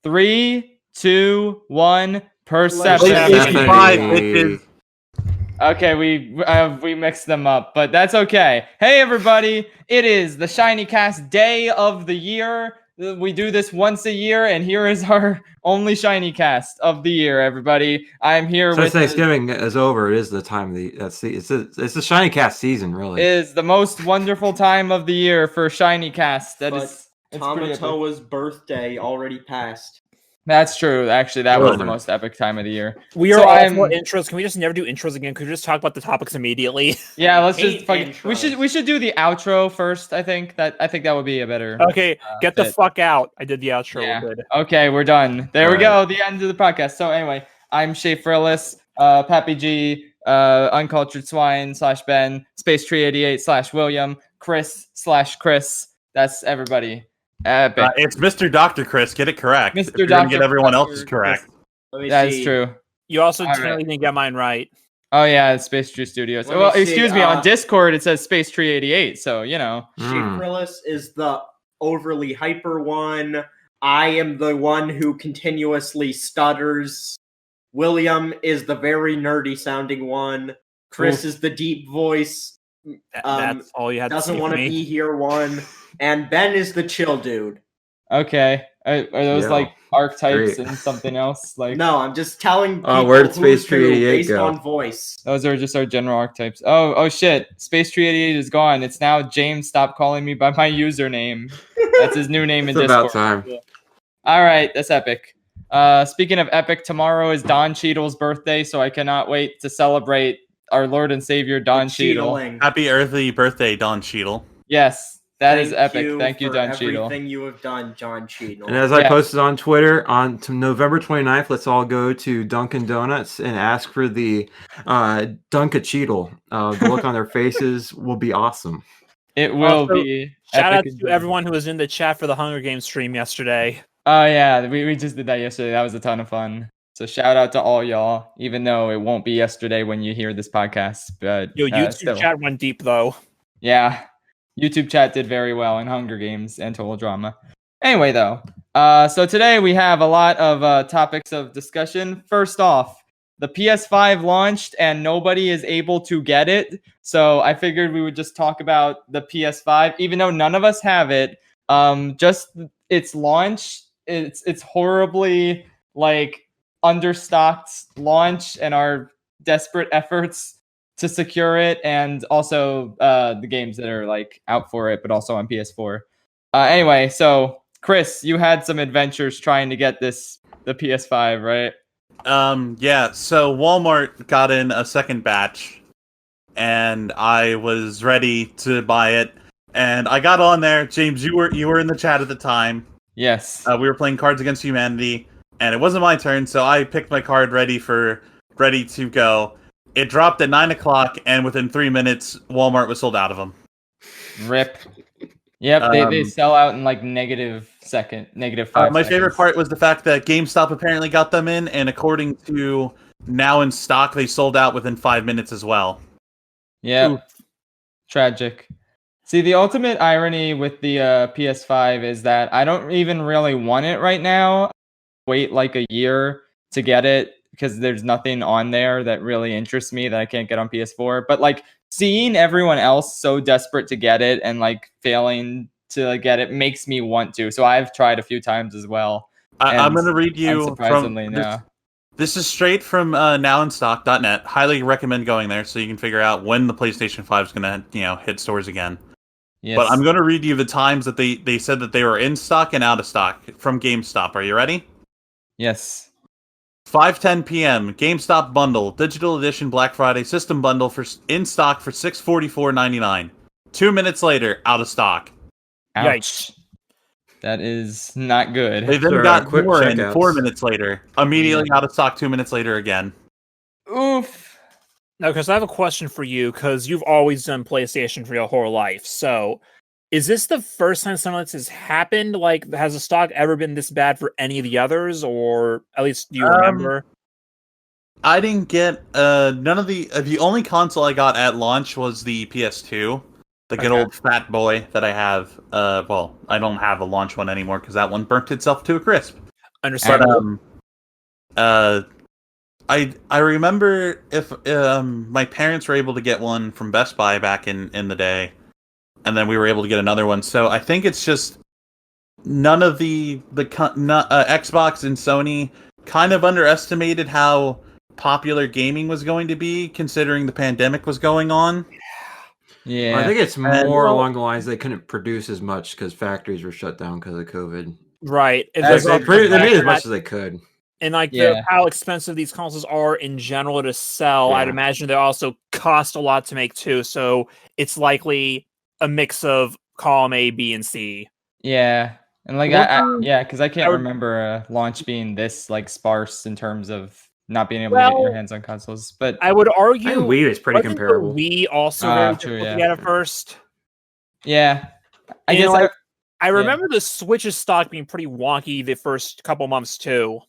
3, 2, 1. Perception. PlayStation 5, bitches. Okay, we mixed them up, but that's okay. Hey everybody, it is the ShinyCast day of the year. We do this once a year, and here is our only ShinyCast of the year. Everybody, I'm here with. Thanksgiving is over. It is the time of the it's the ShinyCast season. Really, is the most wonderful time of the year for ShinyCast. It's Tamatoa's birthday already passed. That's true. Actually, that was the most epic time of the year. We are all for intros. Can we just never do intros again? Could we just talk about the topics immediately? Yeah, let's just we should do the outro first. I think that would be a better. Okay, get the fuck out. I did the outro. Yeah. Good. Okay, we're done. There we go. The end of the podcast. So anyway, I'm Shay Frillis, Pappy G, Uncultured Swine /Ben, Space Tree 88 /William, Chris. That's everybody. It's Mr. Dr. Chris. Get it correct. Mr. Dr. Get everyone else's correct. That's true. You also totally didn't get mine right. Oh yeah, it's Space Tree Studios. Well, excuse me. On Discord, it says Space Tree 88. So you know, Shifrillis is the overly hyper one. I am the one who continuously stutters. William is the very nerdy sounding one. Chris is the deep voice. That's all you had to say. Doesn't want to be here one. And Ben is the chill dude. Okay. Are those like archetypes and something else? Like no, I'm just telling people where did Space Tree 88 based go? on voice. Those are just our general archetypes. Oh shit. Space Tree 88 is gone. It's now James. Stop calling me by my username. That's his new name in Discord. It's about time. All right, that's epic. Speaking of epic, tomorrow is Don Cheadle's birthday, so I cannot wait to celebrate our Lord and Savior Don Cheadle. Happy early birthday, Don Cheadle. Yes. That is epic. Thank you, Don Cheadle. Everything you have done, John Cheadle. And as I posted on Twitter, on November 29th, let's all go to Dunkin' Donuts and ask for the Dunka Cheadle. The look on their faces will be awesome. It will be. Shout out to everyone who was in the chat for the Hunger Games stream yesterday. Oh yeah, we just did that yesterday. That was a ton of fun. So shout out to all y'all, even though it won't be yesterday when you hear this podcast. But YouTube chat went deep though. Yeah. YouTube chat did very well in Hunger Games and Total Drama. Anyway, though, so today we have a lot of topics of discussion. First off, the PS5 launched and nobody is able to get it. So I figured we would just talk about the PS5, even though none of us have it. Just its launch, it's horribly like understocked launch and our desperate efforts to secure it, and also the games that are like out for it, but also on PS4. Anyway, so Chris, you had some adventures trying to get the PS5, right? Yeah. So Walmart got in a second batch, and I was ready to buy it. And I got on there. James, you were in the chat at the time. Yes. We were playing Cards Against Humanity, and it wasn't my turn, so I picked my card ready to go. It dropped at 9 o'clock, and within 3 minutes, Walmart was sold out of them. Rip. Yep, they sell out in like -5 seconds. My favorite part was the fact that GameStop apparently got them in, and according to Now in Stock, they sold out within 5 minutes as well. Yeah. Tragic. See, the ultimate irony with the PS5 is that I don't even really want it right now. Wait like a year to get it, because there's nothing on there that really interests me that I can't get on PS4. But like seeing everyone else so desperate to get it and like failing to get it makes me want to. So I've tried a few times as well. I'm going to read you from no. This is straight from nowinstock.net. Highly recommend going there so you can figure out when the PlayStation 5 is going to hit stores again. Yes. But I'm going to read you the times that they said that they were in stock and out of stock from GameStop. Are you ready? Yes. 5:10 p.m. GameStop bundle, digital edition Black Friday system bundle for in stock for $644.99. 2 minutes later, out of stock. Ouch. Yikes. That is not good. They then got more in 4 minutes later. Immediately out of stock 2 minutes later again. Oof. Now, because I have a question for you, because you've always done PlayStation for your whole life. So, is this the first time something like this has happened? Like, has the stock ever been this bad for any of the others, or at least do you remember? I didn't get none of the only console I got at launch was the PS2, the good old fat boy that I have. Well, I don't have a launch one anymore because that one burnt itself to a crisp. But Understandable. I remember if my parents were able to get one from Best Buy back in the day, and then we were able to get another one. So I think it's just none of the Xbox and Sony kind of underestimated how popular gaming was going to be, considering the pandemic was going on. Yeah, I think it's And- more along the lines they couldn't produce as much because factories were shut down because of COVID. Right. And That's there's it. also They the made fact as much that- as they could. And like Yeah. how expensive these consoles are in general to sell, I'd Yeah. imagine they also cost a lot to make too. So it's likely a mix of column A, B, and C. yeah, and like One I thing yeah, because I can't I would- remember a launch being this like sparse in terms of not being able to get your Well, hands on consoles. But I would I argue think Wii is pretty wasn't comparable. The Wii also Ah, very true, difficult yeah. to get at first. yeah, I And, guess like, I remember the Switch's stock being pretty wonky the first couple months too.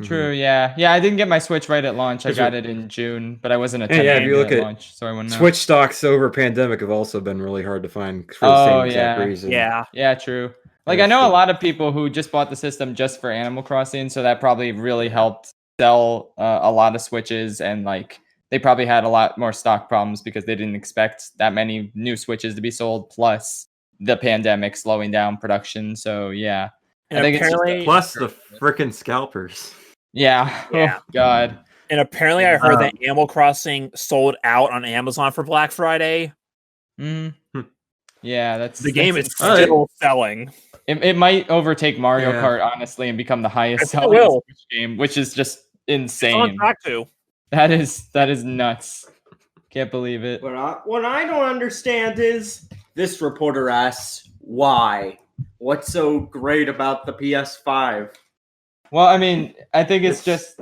true. Yeah, I didn't get my Switch right at launch. I Is got it- it in June, but I wasn't a And yeah, if you look at at launch, so I wouldn't know. Switch stocks over pandemic have also been really hard to find for the Oh, same exact yeah. reason. Yeah. Yeah, true. Like Yeah, I know a sure. lot of people who just bought the system just for Animal Crossing, so that probably really helped sell a lot of Switches, and like they probably had a lot more stock problems because they didn't expect that many new Switches to be sold, plus the pandemic slowing down production. So yeah, And I think it's just apparently, Plus the frickin' scalpers. yeah. Yeah. Oh God. I heard that Animal Crossing sold out on Amazon for Black Friday. Mm. Hmm. Yeah, that's The game that's is Oh, still selling. It might overtake Mario Yeah. Kart honestly and become the highest think it selling will. Switch game, which is just It's on insane. track to. That is nuts. Can't believe it. What I don't understand is this reporter asks why. What's so great about the PS5? Well, I mean, I think it's just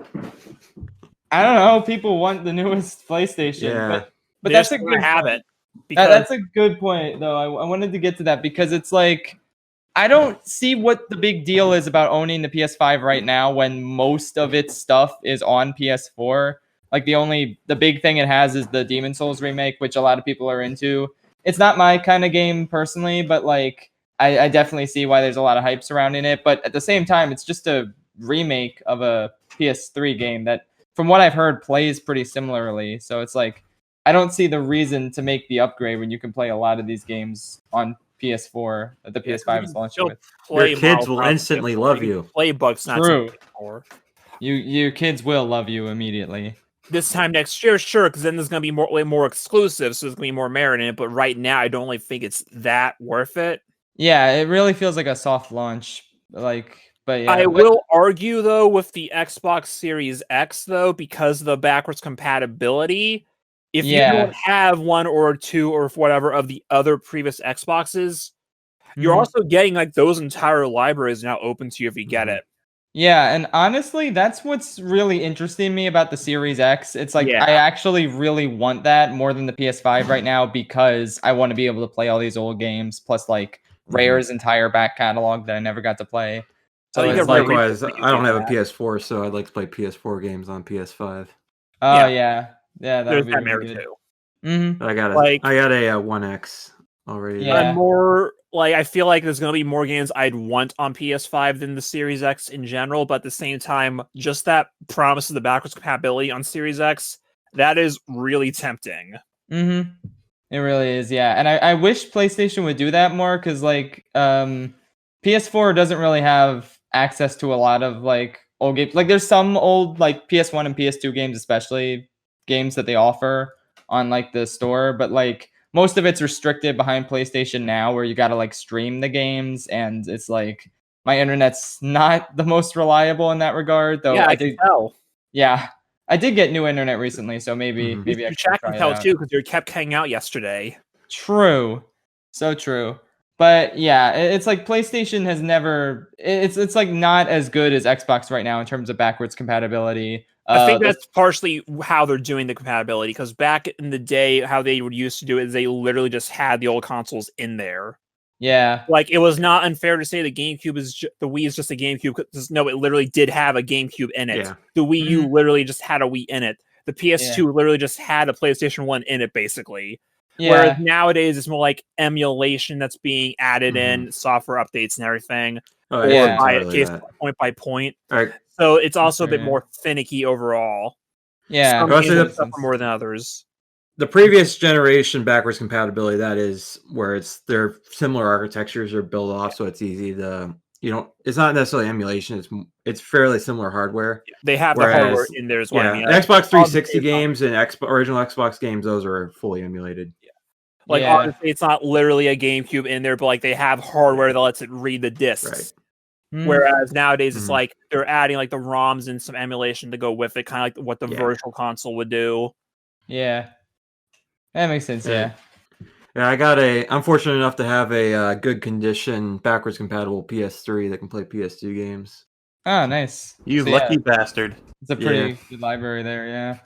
I don't know. People want the newest PlayStation, Yeah. but They're that's a just gonna good have point. it. Because That's a good point, though. I wanted to get to that because it's like I don't see what the big deal is about owning the PS5 right now when most of its stuff is on PS4. Like the big thing it has is the Demon Souls remake, which a lot of people are into. It's not my kind of game personally, but like I definitely see why there's a lot of hype surrounding it. But at the same time, it's just a remake of a PS3 game that, from what I've heard, plays pretty similarly. So it's like I don't see the reason to make the upgrade when you can play a lot of these games on PS4 that the PS5 is launching with. Your kids will instantly love you. Play Bugsnax. True. Your kids will love you immediately. This time next year, sure, because then there's gonna be way more exclusive, so there's gonna be more merit in it. But right now, I don't really think it's that worth it. Yeah, it really feels like a soft launch. Like, but yeah, I will argue though with the Xbox Series X though, because of the backwards compatibility. If you Yeah. don't have one or two or whatever of the other previous Xboxes, you're Mhm. also getting like those entire libraries now open to you if you get it. Yeah, and honestly, that's what's really interesting me about the Series X. It's like Yeah. I actually really want that more than the PS5 right now because I want to be able to play all these old games, plus like Rare's entire back catalog that I never got to play. So Oh, you it's get like, Remy. Likewise, you can I don't do have a that. PS4, so I'd like to play PS4 games on PS5. oh Yeah. yeah, that There's would be that really merit good. too. Mm-hmm. But I got Like- a 1X already. Yeah. I'm more like I feel like there's gonna be more games I'd want on PS5 than the Series X in general, but at the same time, just that promise of the backwards compatibility on Series X, that is really tempting. Mm-hmm. It really is, yeah. And I wish PlayStation would do that more because like PS4 doesn't really have access to a lot of like old games. Like there's some old like PS1 and PS2 games, especially games that they offer on like the store, but like most of it's restricted behind PlayStation Now where you gotta like stream the games, and it's like my internet's not the most reliable in that regard, though. yeah, I did, can tell. yeah. I did get new internet recently, so maybe Mhm. maybe I Your should chat try can it tell out. too, because you kept hanging out yesterday. True. So true. But yeah, it's like PlayStation has never it's like not as good as Xbox right now in terms of backwards compatibility. I think the- that's partially how they're doing the compatibility, because back in the day, how they would used to do it is they literally just had the old consoles in there. yeah. Like, it was not unfair to say the GameCube is the Wii is just a GameCube. 'Cause no, it literally did have a GameCube in it. Yeah. The Wii U literally just had a Wii in it. The PS2 Yeah. literally just had a PlayStation 1 in it, basically. Yeah. Whereas nowadays, it's more like emulation that's being added Mhm. in, software updates and everything. Oh, or yeah, by totally case that. point by point. All right. So it's also a bit Yeah. more finicky overall. Yeah. Some Well, games so will the- suffer more than others. The previous generation backwards compatibility, that is where their similar architectures are built off, so it's easy to it's not necessarily emulation. It's fairly similar hardware. They have the hardware Whereas, in there is what I mean. Xbox 360 obviously it's not- games and original Xbox games, those are fully emulated. Like Yeah. obviously it's not literally a GameCube in there, but like they have hardware that lets it read the discs. Right. Mm. Whereas nowadays it's Mhm. like they're adding like the ROMs and some emulation to go with it, kind of like what the Yeah. virtual console would do. Yeah. That makes sense. Yeah. Yeah, I'm fortunate enough to have a good condition backwards compatible PS3 that can play PS2 games. Oh, nice. You So, lucky yeah, bastard. it's a pretty good library there. Yeah.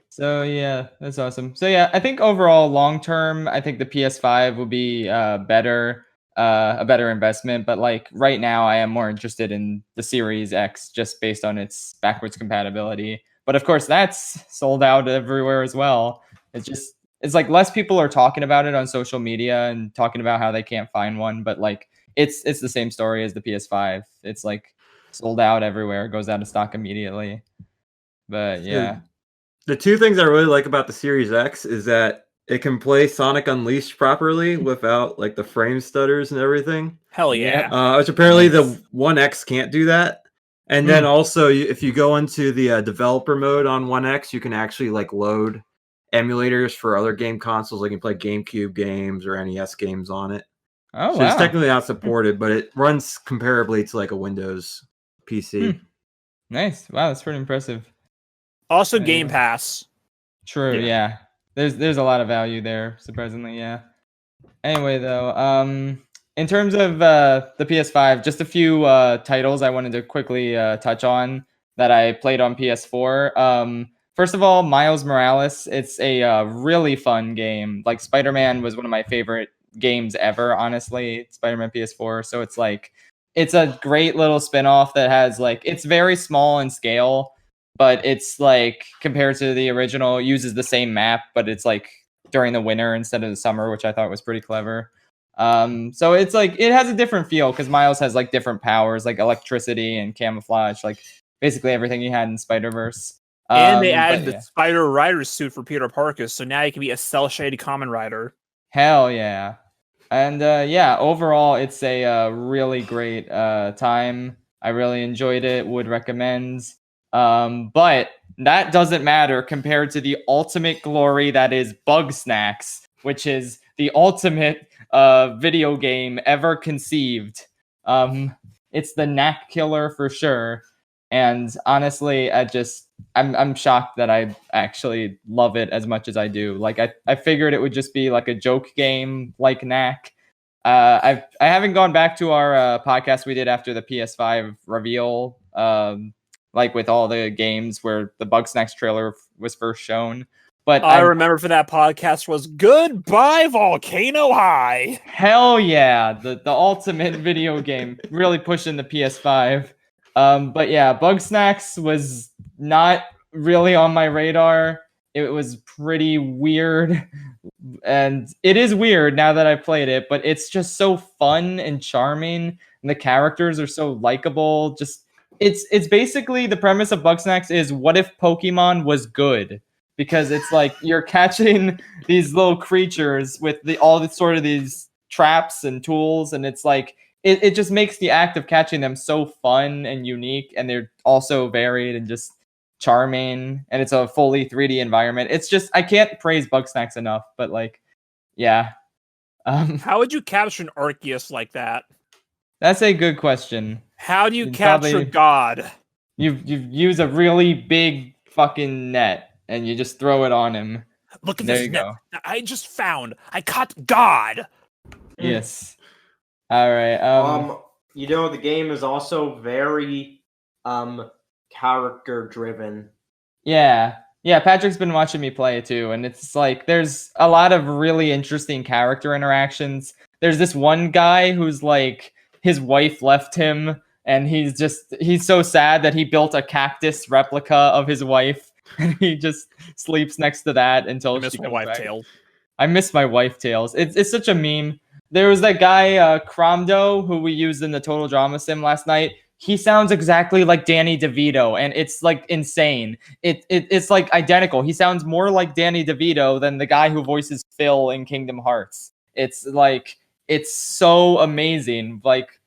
So yeah, that's awesome. So yeah, I think overall, long term, I think the PS5 will be better, a better investment. But like right now, I am more interested in the Series X just based on its backwards compatibility. But of course, that's sold out everywhere as well. It's like less people are talking about it on social media and talking about how they can't find one. But like it's the same story as the PS5. It's like sold out everywhere, goes out of stock immediately. But yeah. The two things I really like about the Series X is that it can play Sonic Unleashed properly without like the frame stutters and everything. Hell yeah. Which apparently Nice. the One X can't do that. And then also, if you go into the developer mode on One X, you can actually like load emulators for other game consoles. Like you can play GameCube games or NES games on it. Oh So wow. it's technically not supported, but it runs comparably to like a Windows PC. Nice. Wow, that's pretty impressive. Also Yeah. Game Pass. True, yeah. There's a lot of value there, surprisingly, yeah. Anyway, though, in terms of the PS5, just a few titles I wanted to quickly touch on that I played on PS4. First of all, Miles Morales. It's a really fun game. Like Spider-Man was one of my favorite games ever, honestly. Spider-Man PS4. So it's like it's a great little spin-off that has like it's very small in scale, but it's like compared to the original, it uses the same map, but it's like during the winter instead of the summer, which I thought was pretty clever. So it's like it has a different feel because Miles has like different powers, like electricity and camouflage, like basically everything he had in Spider-Verse. And they added but the Spider Rider suit for Peter Parker, so now he can be a cell-shaded Common Rider. Hell yeah. And yeah, overall, it's a really great time. I really enjoyed it, would recommend. But that doesn't matter compared to the ultimate glory that is Bugsnax, which is the ultimate video game ever conceived. It's the knack killer for sure. And honestly, I'm shocked that I actually love it as much as I do. Like I figured it would just be like a joke game like Knack. I haven't gone back to our podcast we did after the PS5 reveal, like with all the games where the Bugsnax trailer was first shown. But I remember for that podcast was Goodbye Volcano High. Hell yeah, the ultimate video game, really pushing the PS5. But yeah, Bugsnax was not really on my radar. It was pretty weird, and it is weird now that I've played it, but it's just so fun and charming, and the characters are so likable. Just it's basically the premise of Bugsnax is what if Pokemon was good? Because it's like you're catching these little creatures with all the sort of these traps and tools, and it's like it just makes the act of catching them so fun and unique, and they're also varied and just charming, and it's a fully 3D environment. It's just I can't praise Bugsnax enough, but like, yeah. How would you capture an Arceus like that? That's a good question. How do you You'd capture probably- God? You use a really big fucking net, and you just throw it on him. Look at There this you net go. that I just found. I caught God. Yes. All right. You know, the game is also very character driven. Yeah. Patrick's been watching me play it too, and it's like there's a lot of really interesting character interactions. There's this one guy who's like his wife left him, and he's so sad that he built a cactus replica of his wife, and he just sleeps next to that until I miss she my comes wife back. tail. I miss my wife tails. It's such a meme. There was that guy Cromdo who we used in the Total Drama Sim last night. He sounds exactly like Danny DeVito, and it's like insane. It's like identical. He sounds more like Danny DeVito than the guy who voices Phil in Kingdom Hearts. It's like it's so amazing. Like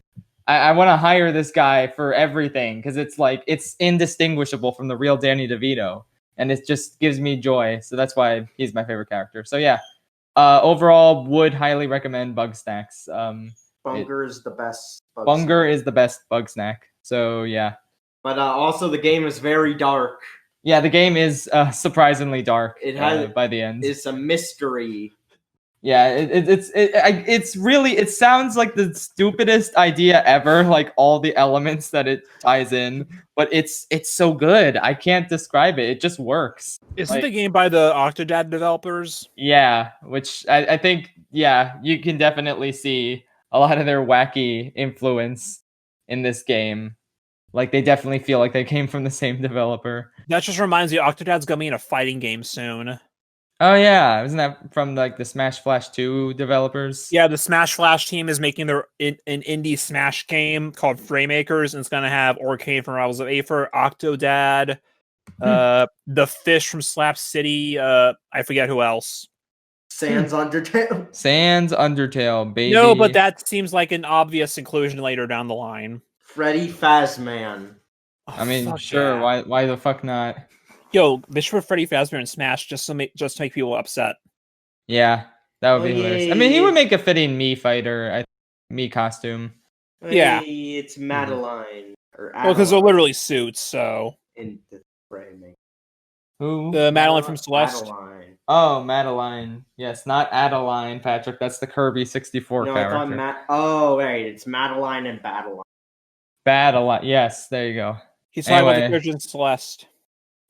I want to hire this guy for everything because it's like it's indistinguishable from the real Danny DeVito, and it just gives me joy. So that's why he's my favorite character. So yeah, overall, would highly recommend Bugsnax. Bunger is the best. Bunger is the best Bugsnax. So yeah. But also the game is very dark. Yeah, the game is surprisingly dark. It has by the end. It's a mystery. Yeah, it's really, it sounds like the stupidest idea ever, like all the elements that it ties in, but it's so good. I can't describe it. It just works. Isn't the game by the Octodad developers? Yeah, which I think, yeah, you can definitely see a lot of their wacky influence in this game. Like, they definitely feel like they came from the same developer. That just reminds me, Octodad's gonna be in a fighting game soon. Oh yeah, isn't that from like the Smash Flash 2 developers? Yeah, the Smash Flash team is making an indie Smash game called Framemakers, and it's gonna have Orcane from Rivals of Aether, Octodad, the fish from Slap City, I forget who else. Sans Undertale. Sans Undertale, baby. No, but that seems like an obvious inclusion later down the line. Freddy Fazman. Oh, I mean, sure, yeah. why the fuck not? Yo, they should put Freddy Fazbear in Smash just to make people upset. Yeah, that would be hilarious. I mean, he Hey. would make a fitting Mii fighter, Mii costume. Yeah. Hey, it's Madeline. Or Well, because they're Adeline literally suits, so. in the framing. Who? The Madeline from Celeste. Madeline. Oh, Madeline. Yes, not Adeline, Patrick. That's the Kirby 64 No, I thought character. Oh, wait, it's Madeline and Badeline. Badeline. Yes, there you go. He's talking about the Anyway. character in Celeste.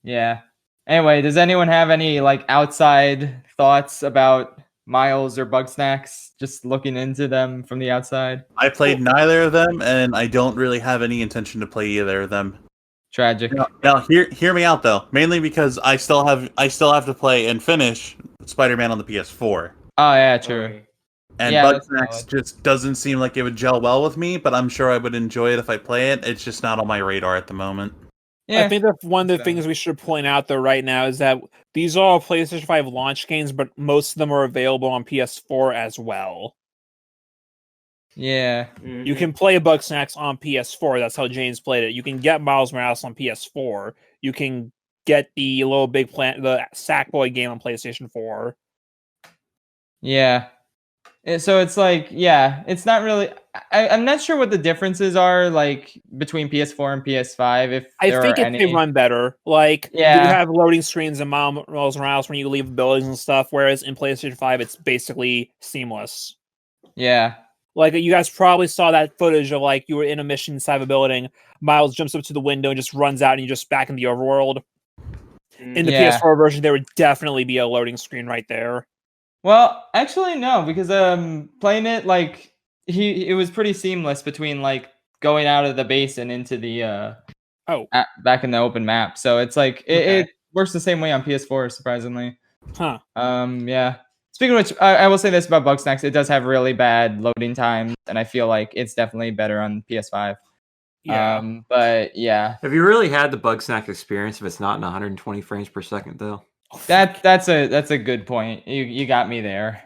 Yeah. Anyway, does anyone have any like outside thoughts about Miles or Bugsnax? Just looking into them from the outside. I played neither of them, and I don't really have any intention to play either of them. Tragic. Now, hear me out though. Mainly because I still have to play and finish Spider-Man on the PS4. Oh yeah, true. Okay. And Yeah, that's Bugsnax valid. just doesn't seem like it would gel well with me, but I'm sure I would enjoy it if I play it. It's just not on my radar at the moment. Yeah. I think that one of the So- things we should point out though right now is that these are all PlayStation 5 launch games, but most of them are available on PS4 as well. Yeah. Mhm. You can play Bugsnax on PS4. That's how James played it. You can get Miles Morales on PS4. You can get the Little Big Planet, the Sackboy game on PlayStation 4. Yeah. So it's like, yeah, it's not really. I'm not sure what the differences are like between PS4 and PS5. If I there think are they any. run better. Like, you Yeah. have loading screens in Miles Morales when you leave buildings and stuff, whereas in PlayStation 5, it's basically seamless. Yeah. Like, you guys probably saw that footage of, like, you were in a mission inside of a building, Miles jumps up to the window and just runs out, and you're just back in the overworld. In the Yeah. PS4 version, there would definitely be a loading screen right there. Well, actually, no, because playing it like it was pretty seamless between like going out of the base and into the back in the open map. So it's like Okay. it works the same way on PS4, surprisingly. Huh. Yeah. Speaking of which, I will say this about Bugsnax: it does have really bad loading times, and I feel like it's definitely better on PS5. Yeah. But yeah, Have you really had the Bugsnax experience if it's not in 120 frames per second though? that's a good point. You got me there.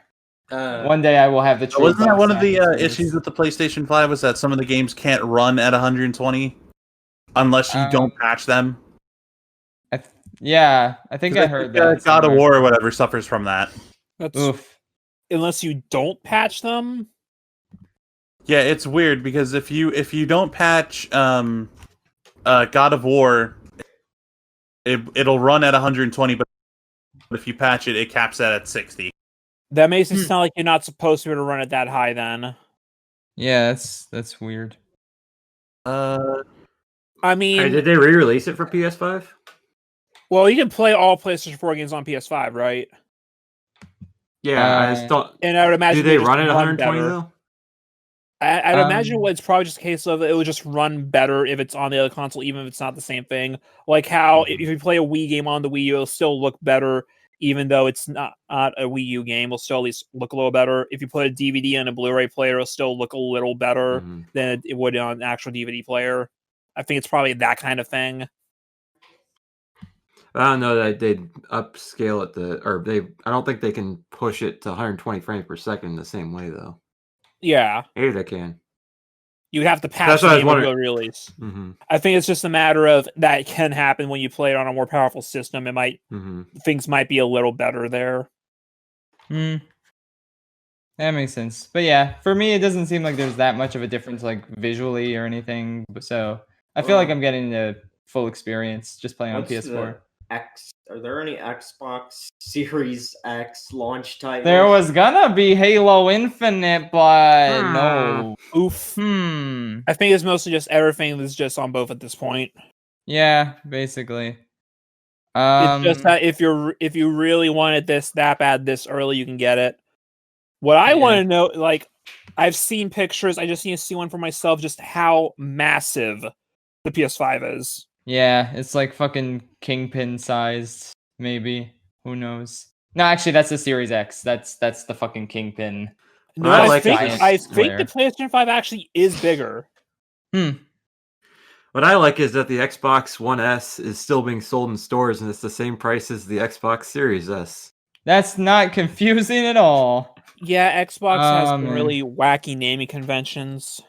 One day I will have the. true Wasn't that one of Bugsnax the experience. issues with the PlayStation 5 was that some of the games can't run at 120 unless you don't patch them? Yeah, I think I heard that. God of somewhere. War or whatever suffers from that. That's Oof. unless you don't patch them. Yeah, it's weird because if you don't patch God of War, it'll run at 120, but if you patch it, it caps that at 60. That makes it sound like you're not supposed to be able to run it that high then. Yeah, that's weird. I mean, Hey, did they re-release it for PS5? well, you can play all PlayStation 4 games on PS5, right? Yeah, I just don't. And I would imagine Do they just run at 120 better. though? I'd imagine it's probably just a case of it would just run better if it's on the other console, even if it's not the same thing. Like how if you play a Wii game on the Wii U, it'll still look better even though it's not a Wii U game, will still at least look a little better. If you put a DVD and a Blu-ray player, it'll still look a little better than it would on an actual DVD player. I think it's probably that kind of thing. I don't know that they'd upscale it I don't think they can push it to 120 frames per second in the same way though. Yeah. Maybe they can. You'd have to patch the game to release. I think it's just a matter of that can happen when you play it on a more powerful system. It might things might be a little better there. That makes sense. But yeah, for me, it doesn't seem like there's that much of a difference, like visually or anything. So I feel like I'm getting the full experience just playing on PS4. Are there any Xbox Series X launch titles? There was gonna be Halo Infinite, but no. Oof. I think it's mostly just everything that's just on both at this point. Yeah, basically. It's just that if you really wanted this that bad this early, you can get it. What I want to know, like, I've seen pictures. I just need to see one for myself. Just how massive the PS5 is. Yeah, it's like fucking Kingpin sized, maybe. Who knows? No, actually, that's the Series X. That's the fucking Kingpin. No, I think the PlayStation 5 actually is bigger. What I like is that the Xbox One S is still being sold in stores, and it's the same price as the Xbox Series S. That's not confusing at all. Yeah, Xbox has some really wacky naming conventions.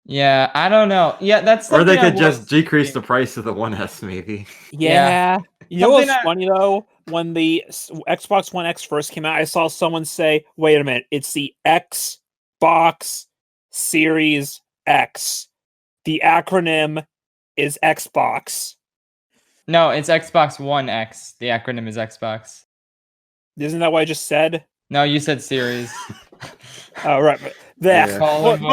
Yeah, I don't know. Yeah, that's or they could just decrease the price of the One S, maybe. Yeah. You know what's funny though? When the Xbox One X first came out, I saw someone say, "Wait a minute, it's the Xbox Series X. The acronym is Xbox." No, it's Xbox One X. The acronym is Xbox. Isn't that what I just said? No, you said Series. Oh, right. But Yeah.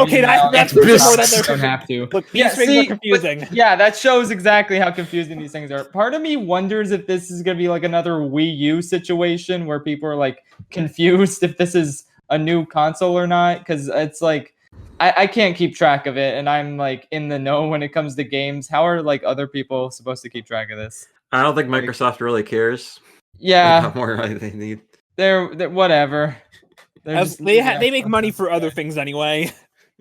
Okay, that's more that they're don't have to. Look, these things are confusing. Yeah, that shows exactly how confusing these things are. Part of me wonders if this is going to be like another Wii U situation where people are like confused if this is a new console or not, because it's like I can't keep track of it, and I'm like in the know when it comes to games. How are like other people supposed to keep track of this? I don't think Microsoft really cares. Yeah, how more money they need. They're whatever. They make money for other things anyway.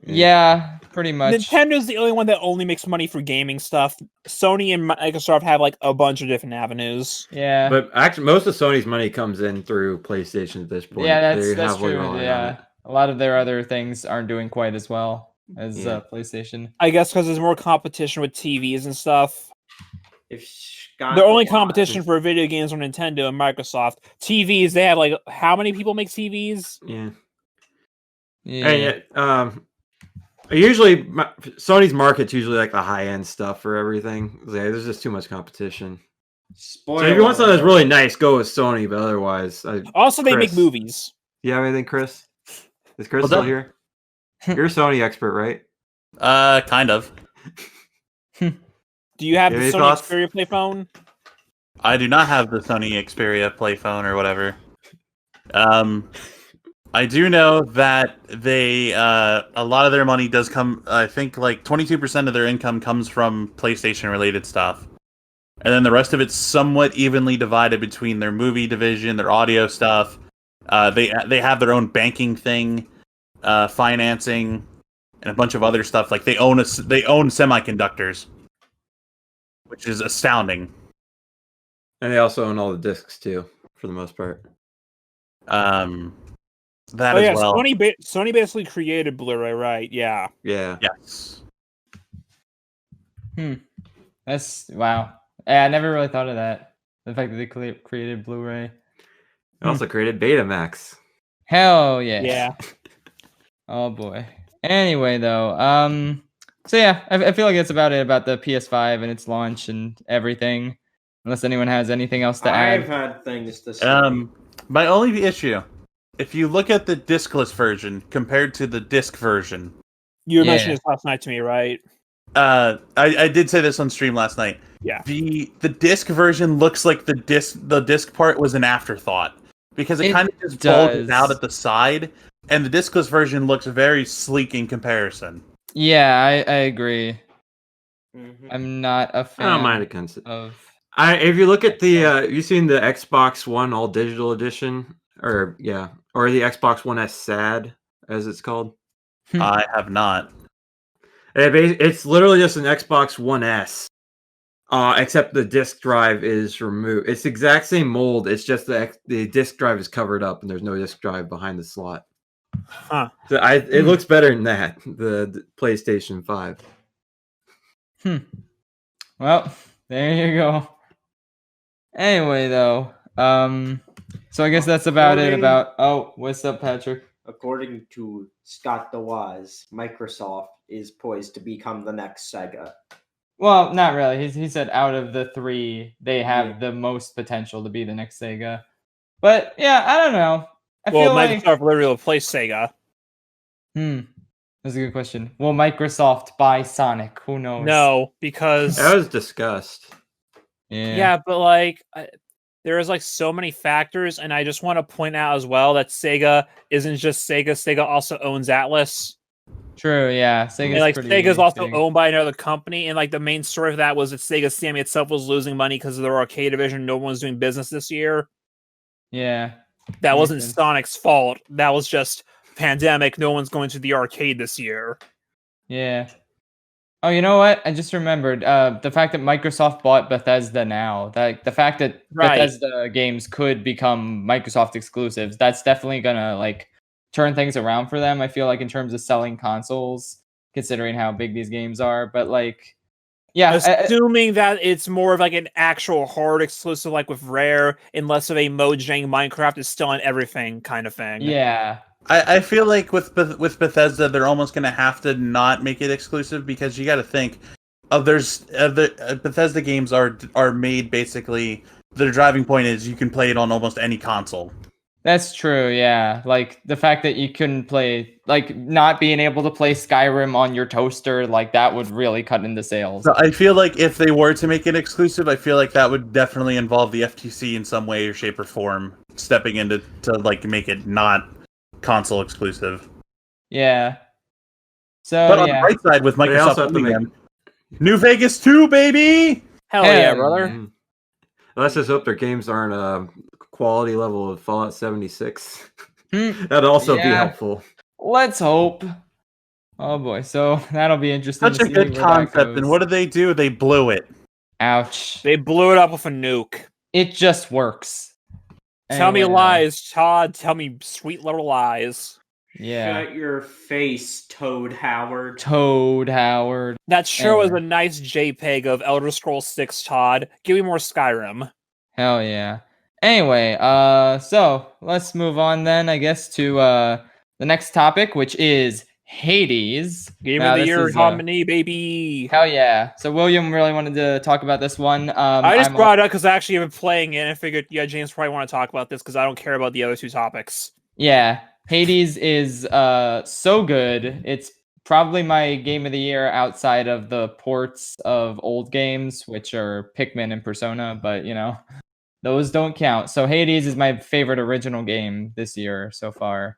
Yeah, pretty much. Nintendo's the only one that only makes money for gaming stuff. Sony and Microsoft have like a bunch of different avenues. Yeah, but actually, most of Sony's money comes in through PlayStation at this point. Yeah, that's true. Yeah, a lot of their other things aren't doing quite as well as PlayStation. I guess because there's more competition with TVs and stuff. The only competition for video games are Nintendo and Microsoft. TVs, they have like how many people make TVs? Usually Sony's market's usually like the high end stuff for everything. There's just too much competition. So if you want something that's really nice, go with Sony. But otherwise, also they make movies. You have anything, Chris? Is Chris still here? You're a Sony expert, right? Kind of. Do you have the Sony Xperia Play phone? I do not have the Sony Xperia Play phone or whatever. I do know that they a lot of their money does come. I think like 22% of their income comes from PlayStation related stuff, and then the rest of it's somewhat evenly divided between their movie division, their audio stuff. They have their own banking thing, financing, and a bunch of other stuff. Like they own semiconductors, which is astounding. And they also own all the discs too, for the most part. That as well. Sony basically created Blu-ray, right? Yeah. Yeah. Yes. That's wow. I never really thought of that. The fact that they created Blu-ray. They also created Betamax. Hell yeah. Yeah. Oh boy. Anyway, though, so yeah, I feel like that's about it about the PS5 and its launch and everything. Unless anyone has anything else to add. I've had things to say. My only issue, if you look at the discless version compared to the disc version, you mentioned this last night to me, right? I did say this on stream last night. Yeah. The disc version looks like the disc part was an afterthought because it kind of just bulges out at the side, and the discless version looks very sleek in comparison. Yeah, I agree. I'm not a fan. I don't mind it. If you look at the, you seen the Xbox One All Digital Edition, or the Xbox One S SAD, as it's called. I have not. It's literally just an Xbox One S, except the disc drive is removed. It's the exact same mold. It's just the disc drive is covered up, and there's no disc drive behind the slot. Huh. So it looks better than that. The PlayStation 5. Well, there you go. Anyway, though, so I guess that's about it. What's up, Patrick? According to Scott DeWaz, Microsoft is poised to become the next Sega. Well, not really. He said out of the three, they have the most potential to be the next Sega. But yeah, I don't know. I feel Microsoft literally will replace Sega. That's a good question. Will Microsoft buy Sonic? Who knows? No, because That was discussed. yeah, but like there is like so many factors, and I just want to point out as well that Sega isn't just Sega. Sega also owns Atlas. True, yeah. Sega's also owned by another company, and like the main story of that was that Sega Sammy itself was losing money because of their arcade division. No one was doing business this year. Yeah. That wasn't Sonic's fault. That was just pandemic. No one's going to the arcade this year. Yeah. Oh, you know what? I just remembered the fact that Microsoft bought Bethesda now. The fact that Bethesda games could become Microsoft exclusives. That's definitely gonna like turn things around for them. I feel like in terms of selling consoles, considering how big these games are. But like, yeah, assuming that it's more of like an actual hard exclusive, like with Rare, and less of a Mojang Minecraft is still on everything kind of thing. Yeah. I feel like with Bethesda, they're almost going to have to not make it exclusive because you got to think of the Bethesda games are made basically. Their driving point is you can play it on almost any console. That's true, yeah. Like the fact that you couldn't play, like not being able to play Skyrim on your toaster, like that would really cut into sales. So I feel like if they were to make it exclusive, I feel like that would definitely involve the FTC in some way or shape or form stepping in to like make it not console exclusive. Yeah. So, but on the right side with Microsoft, New Vegas 2, baby! Hell yeah, brother. Let's just hope their games aren't quality level of Fallout 76. That'd also be helpful. Let's hope. Oh boy, so that'll be interesting. Such a good concept, and what did they do? They blew it. Ouch. They blew it up with a nuke. It just works. Tell me lies, Todd. Tell me sweet little lies. Yeah. Shut your face, Toad Howard. Toad Howard. That sure was a nice JPEG of Elder Scrolls 6, Todd. Give me more Skyrim. Hell yeah. Anyway, so let's move on then, I guess, to the next topic, which is Hades. Game of the Year nominee, baby. Hell yeah. So William really wanted to talk about this one. I just brought it up because I actually have been playing it, and I figured, yeah, James probably want to talk about this because I don't care about the other two topics. Yeah. Hades is so good. It's probably my game of the year outside of the ports of old games, which are Pikmin and Persona, but you know, those don't count. So Hades is my favorite original game this year so far.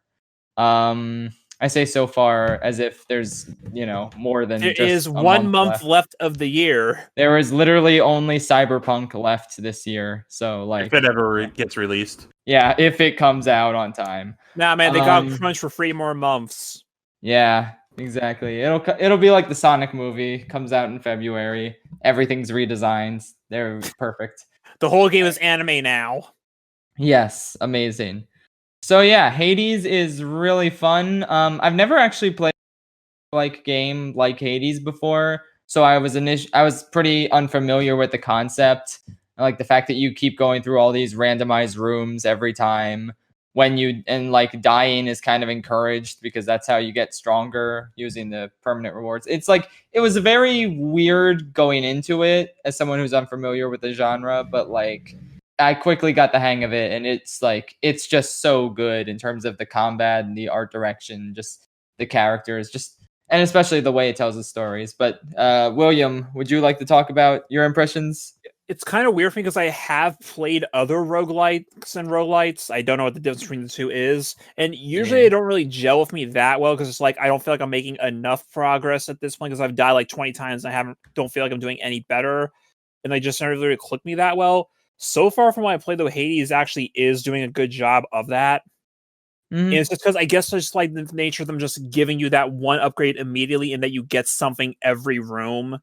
I say so far as if there's, you know, more than there just is 1 month left of the year. There is literally only Cyberpunk left this year. So like if it ever gets released. Yeah, if it comes out on time. Nah, man, they got crunch for 3 more months. Yeah, exactly. It'll be like the Sonic movie, comes out in February. Everything's redesigned. They're perfect. The whole game is anime now. Yes, amazing. So yeah, Hades is really fun. I've never actually played game like Hades before, so I was pretty unfamiliar with the concept. Like the fact that you keep going through all these randomized rooms every time and like dying is kind of encouraged because that's how you get stronger using the permanent rewards. It's like it was very weird going into it as someone who's unfamiliar with the genre, but like I quickly got the hang of it, and it's just so good in terms of the combat and the art direction, just the characters, and especially the way it tells the stories. But William, would you like to talk about your impressions? It's kind of weird for me because I have played other roguelikes and roguelites. I don't know what the difference between the two is. And usually they don't really gel with me that well because it's like I don't feel like I'm making enough progress at this point because I've died like 20 times and don't feel like I'm doing any better. and they just never really clicked me that well. So far from what I played, though, Hades actually is doing a good job of that. And it's just because I guess it's like the nature of them just giving you that one upgrade immediately and that you get something every room.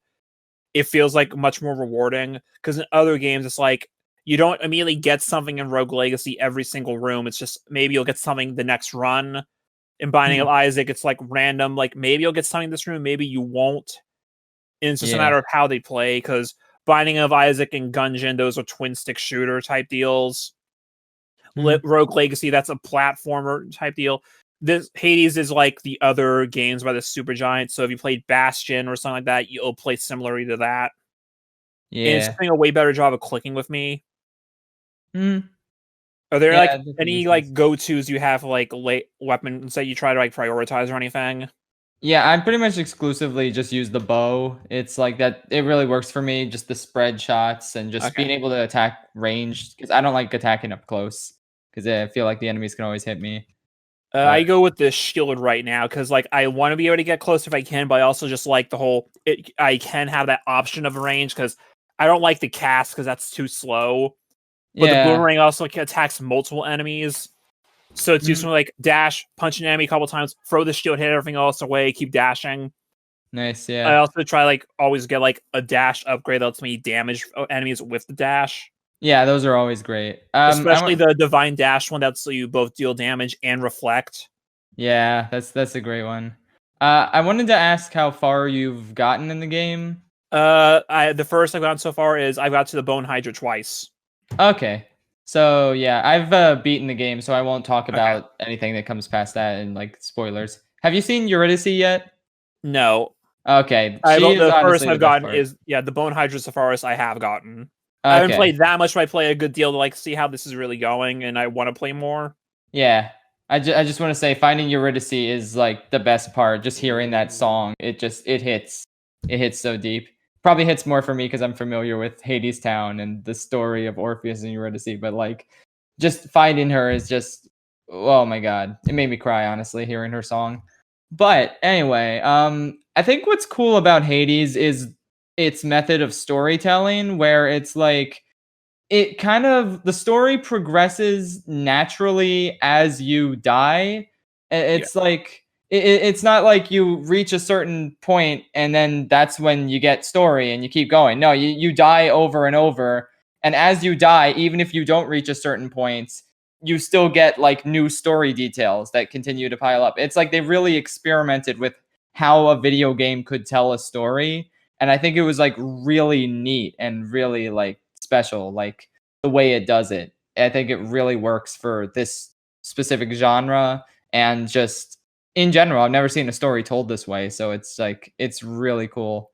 It feels like much more rewarding, because in other games, it's like you don't immediately get something in Rogue Legacy every single room. It's just maybe you'll get something the next run. In Binding of Isaac, it's like random. Like maybe you'll get something this room, maybe you won't. And it's just a matter of how they play, because Binding of Isaac and Gungeon, those are twin stick shooter type deals. Rogue Legacy, that's a platformer type deal. This Hades is like the other games by the Supergiant. So if you played Bastion or something like that, you'll play similarly to that. And it's doing a way better job of clicking with me. Are there like any like go-tos you have, like late weapons that you try to like prioritize or anything? Yeah, I pretty much exclusively just use the bow. It's like that. It really works for me. Just the spread shots and just being able to attack ranged, because I don't like attacking up close, because I feel like the enemies can always hit me. I go with the shield right now because like I want to be able to get close if I can, but I also just like the whole I can have that option of a range, because I don't like the cast because that's too slow. But the boomerang also attacks multiple enemies, so it's useful to like dash, punch an enemy a couple times, throw the shield, hit everything else away, keep dashing. Nice, I also try like always get like a dash upgrade that lets me damage enemies with the dash. Yeah, those are always great. Especially the Divine Dash one, that's so you both deal damage and reflect. Yeah, that's a great one. I wanted to ask how far you've gotten in the game. The first I've gotten so far is I got to the Bone Hydra twice. Okay. So yeah, I've beaten the game, so I won't talk about anything that comes past that and like spoilers. Have you seen Eurydice yet? No. Okay. The first I've gotten is the Bone Hydra Sepharis I have gotten. I haven't played that much, but I play a good deal to like see how this is really going, and I want to play more. Yeah. I just want to say finding Eurydice is like the best part. Just hearing that song, it hits so deep. Probably hits more for me because I'm familiar with Hades Town and the story of Orpheus and Eurydice, but like just finding her is just, oh my god, it made me cry, honestly, hearing her song. But anyway, I think what's cool about Hades is its method of storytelling, where it's like the story progresses naturally as you die. It's like it's not like you reach a certain point and then that's when you get story and you keep going. No, you die over and over, and as you die, even if you don't reach a certain point, you still get like new story details that continue to pile up. It's like they really experimented with how a video game could tell a story, and I think it was like really neat and really like special, like the way it does it. I think it really works for this specific genre, and just in general, I've never seen a story told this way, so it's like it's really cool.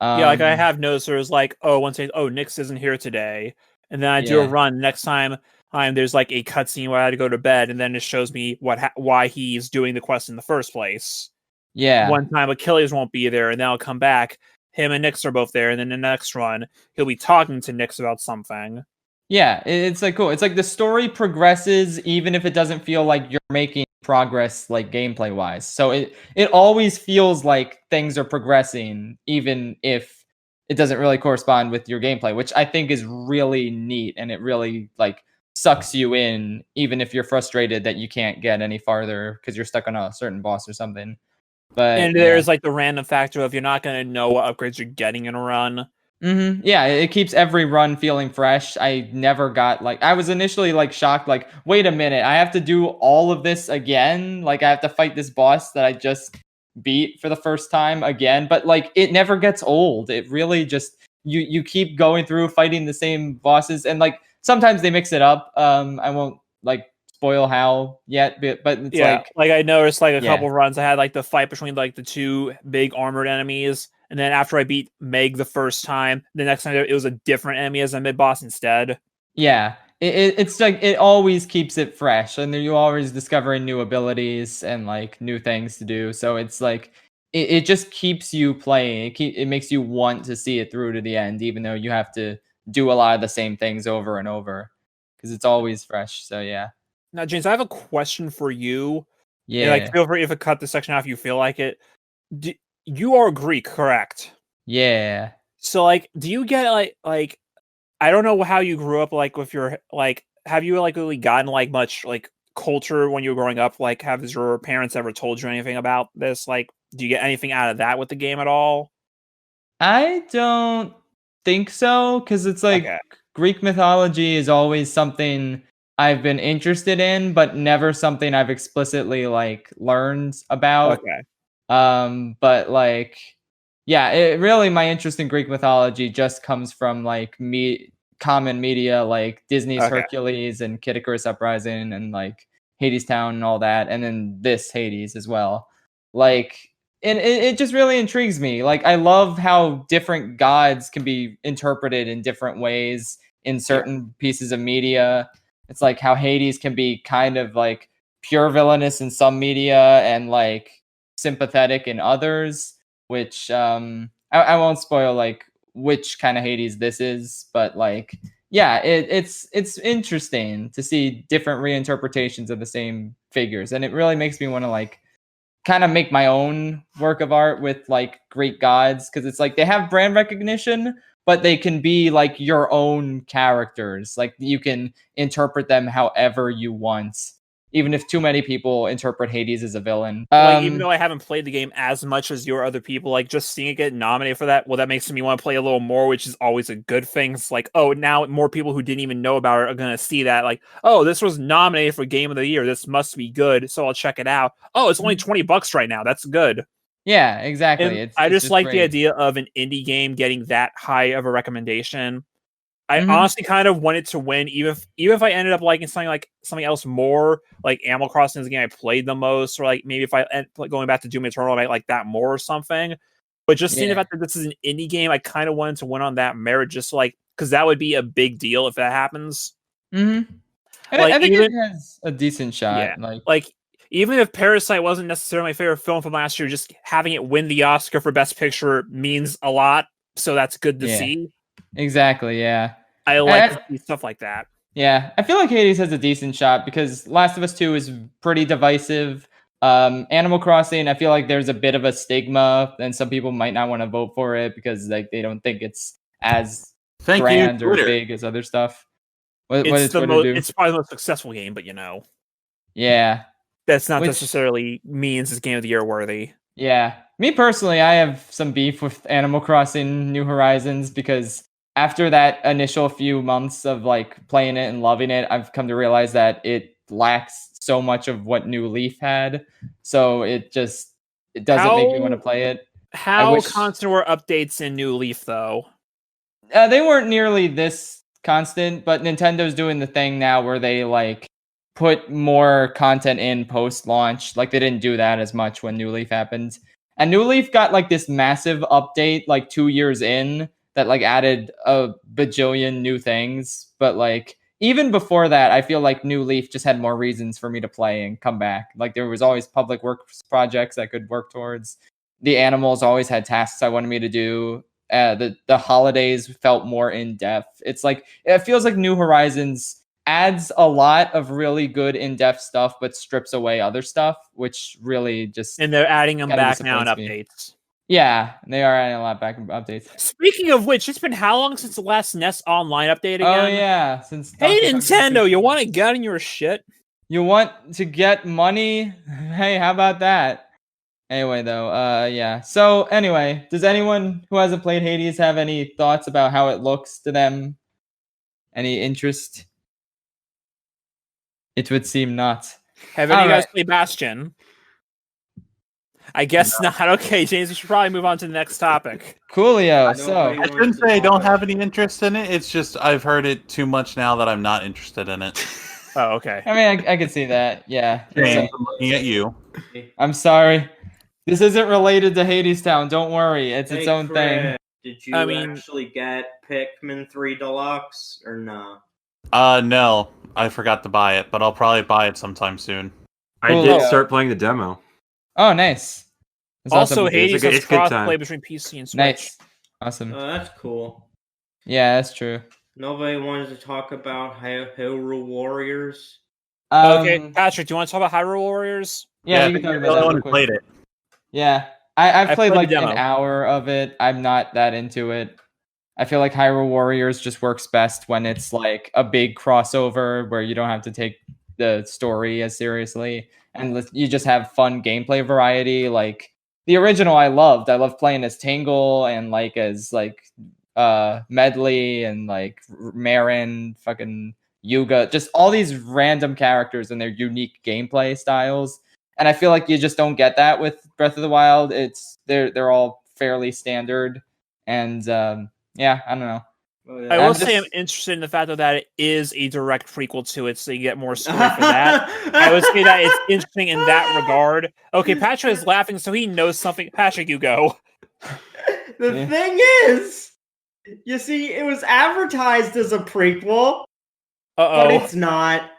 Like I have noticed there's like, Nyx isn't here today, and then I do a run. Next time there's like a cutscene where I had to go to bed, and then it shows me why he's doing the quest in the first place. Yeah. One time Achilles won't be there, and then I'll come back. Him and Nyx are both there, and then the next run he'll be talking to Nyx about something. Yeah, it's like cool. It's like the story progresses even if it doesn't feel like you're making progress like gameplay wise. So it always feels like things are progressing even if it doesn't really correspond with your gameplay, which I think is really neat, and it really like sucks you in even if you're frustrated that you can't get any farther because you're stuck on a certain boss or something. But there's like the random factor of you're not going to know what upgrades you're getting in a run. Yeah, it keeps every run feeling fresh. I never got like, I was initially like shocked, like, wait a minute, I have to do all of this again? Like I have to fight this boss that I just beat for the first time again? But like it never gets old. It really just, you keep going through fighting the same bosses, and like sometimes they mix it up. I won't like spoil how yet, but it's like I noticed like a couple runs I had like the fight between like the two big armored enemies. And then after I beat Meg the first time, the next time it was a different enemy as a mid-boss instead. Yeah, it's like it always keeps it fresh, and you're always discovering new abilities and like new things to do. So it's like it just keeps you playing. It makes you want to see it through to the end, even though you have to do a lot of the same things over and over because it's always fresh. So yeah. Now, James, I have a question for you. Yeah. And, like, feel free if I cut this section out if you feel like it. You are Greek, correct? Yeah. So like, do you get like I don't know how you grew up like with your like have you like really gotten like much like culture when you were growing up? Like, have your parents ever told you anything about this? Like, do you get anything out of that with the game at all? I don't think so, because it's like Okay. Greek mythology is always something I've been interested in, but never something I've explicitly like learned about. Okay. But like, yeah, it really my interest in Greek mythology just comes from like common media like Disney's Okay. Hercules and Kid Icarus Uprising and like Hades Town and all that, and then this Hades as well. Like, and it just really intrigues me. Like, I love how different gods can be interpreted in different ways in certain pieces of media. It's like how Hades can be kind of like pure villainous in some media and like sympathetic in others, which I won't spoil like which kind of Hades this is, but like yeah, it's interesting to see different reinterpretations of the same figures, and it really makes me want to like kind of make my own work of art with like Greek gods, because it's like they have brand recognition, but they can be like your own characters. Like you can interpret them however you want, even if too many people interpret Hades as a villain. Like, even though I haven't played the game as much as your other people, like just seeing it get nominated for that, well, that makes me want to play a little more, which is always a good thing. It's like, oh, now more people who didn't even know about it are going to see that. Like, oh, this was nominated for Game of the Year. This must be good. So I'll check it out. Oh, it's only $20 right now. That's good. Yeah, exactly. And I it's just like great. the idea of an indie game getting that high of a recommendation. I Mhm. honestly kind of wanted to win, even if I ended up liking something else more, like Animal Crossing is the game I played the most, or like maybe if I end up going back to Doom Eternal, I might like that more or something. But just seeing the Yeah. fact that this is an indie game, I kind of wanted to win on that merit, just like because that would be a big deal if that happens. Mm-hmm. Like, I think even- it has a decent shot. Yeah. Like Like, even if Parasite wasn't necessarily my favorite film from last year, just having it win the Oscar for Best Picture means a lot. So that's good to Yeah. see. exactly, yeah. I like to see stuff like that. Yeah, I feel like Hades has a decent shot because Last of Us 2 is pretty divisive. Animal Crossing, I feel like there's a bit of a stigma, and some people might not want to vote for it because like they don't think it's as Thank grand you, or Twitter. big as other stuff. What did It's Twitter do? it's probably the most successful game, but Yeah, that's not Which- necessarily means it's Game of the Year worthy. yeah. Me personally, I have some beef with Animal Crossing New Horizons because after that initial few months of like playing it and loving it, I've come to realize that it lacks so much of what New Leaf had. So it doesn't make me want to play it. How wish- constant were updates in New Leaf, though? They weren't nearly this constant, but Nintendo's doing the thing now where they like put more content in post-launch. Like they didn't do that as much when New Leaf happened. And New Leaf got like this massive update like 2 years in that like added a bajillion new things. But like even before that, I feel like New Leaf just had more reasons for me to play and come back. Like there was always public works projects I could work towards. The animals always had tasks I wanted me to do. The holidays felt more in depth. It's like it feels like New Horizons adds a lot of really good in-depth stuff, but strips away other stuff, which really just And they're adding them Kinda back now in disappoints me. updates. yeah, they are adding a lot back in updates. Speaking of which, it's been how long since the last Ness Online update again? Oh yeah, since Hey, Donkey Kong Nintendo, you 64. want to get in your shit? You want to get money? Hey, how about that? Anyway, though, yeah. So anyway, does anyone who hasn't played Hades have any thoughts about how it looks to them? Any interest? It would seem not. Have any of you guys Alright. played Bastion? I guess not. Okay, James, we should probably move on to the next topic. Coolio. Nobody So I wants shouldn't to say I talk don't about have any interest in it. It's just I've heard it too much now that I'm not interested in it. Oh, okay. I mean, I could see that. Yeah. James, So- I'm looking at you. I'm sorry. This isn't related to Hades Town. Don't worry. It's its Hey, own thing. Chris, did you I mean- actually get Pikmin 3 Deluxe or no? No, I forgot to buy it, but I'll probably buy it sometime soon. I Cool. did start playing the demo. Oh, nice. That's Also, awesome. Hades It's a has good time. cross-play between PC and Switch. Nice. Awesome. Oh, that's cool. Yeah, that's true. Nobody wanted to talk about Hyrule Warriors. Okay, Patrick, do you want to talk about Hyrule Warriors? Yeah, you if can talk you're about the that only real one quick. who played it. Yeah, I've I played played like the an demo. hour of it. I'm not that into it. I feel like Hyrule Warriors just works best when it's like a big crossover where you don't have to take the story as seriously and you just have fun gameplay variety. Like the original, I loved playing as Tingle and like as like Medley and like Marin, fucking Yuga, just all these random characters and their unique gameplay styles. And I feel like you just don't get that with Breath of the Wild. They're all fairly standard, and yeah, I don't know. I will say I'm interested in the fact that it is a direct prequel to it, so you get more story for that. I would say that it's interesting in that regard. Okay, Patrick is laughing, so he knows something. Patrick, you go. The thing is, you see, it was advertised as a prequel, but it's not.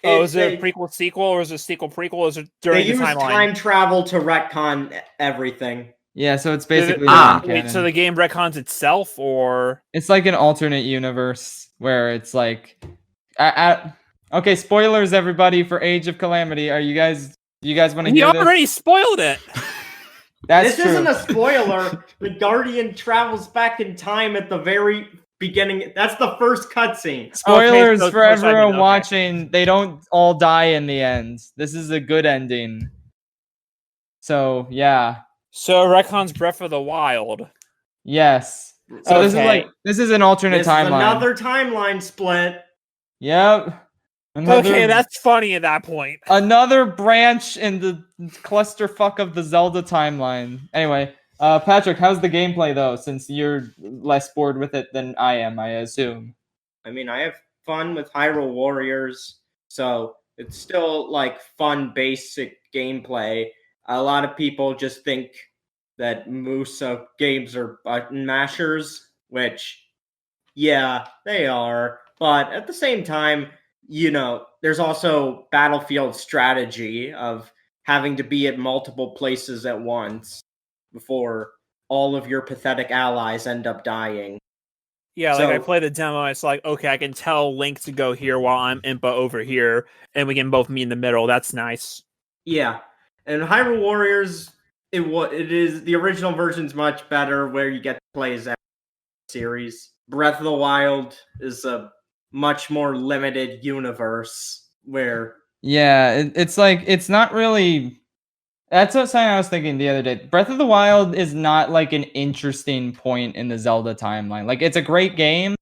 Is it a prequel sequel, or is it a sequel prequel? Is it during the timeline? They use time travel to retcon everything. Yeah, so it's basically wait, so the game retcons itself, or it's like an alternate universe where it's like, okay, spoilers, everybody, for Age of Calamity. Do you guys want to hear this? You already spoiled it. This isn't a spoiler. The Guardian travels back in time at the very beginning. That's the first cutscene. Spoilers for everyone watching. They don't all die in the end. This is a good ending. So yeah. So retcons Breath of the Wild. Yes. So this is an alternate timeline. Another timeline split. Yep. Okay, that's funny at that point. Another branch in the clusterfuck of the Zelda timeline. Anyway, Patrick, how's the gameplay though? Since you're less bored with it than I am, I assume. I mean, I have fun with Hyrule Warriors, so it's still like fun, basic gameplay. A lot of people just think that Musa games are button mashers, which, yeah, they are. But at the same time, you know, there's also battlefield strategy of having to be at multiple places at once before all of your pathetic allies end up dying. Yeah, like I play the demo, it's like, okay, I can tell Link to go here while I'm Impa over here, and we can both meet in the middle. That's nice. Yeah. And Hyrule Warriors, it is the original version's much better, where you get to play as that series. Breath of the Wild is a much more limited universe where it's like it's not really. That's something I was thinking the other day. Breath of the Wild is not like an interesting point in the Zelda timeline. Like it's a great game,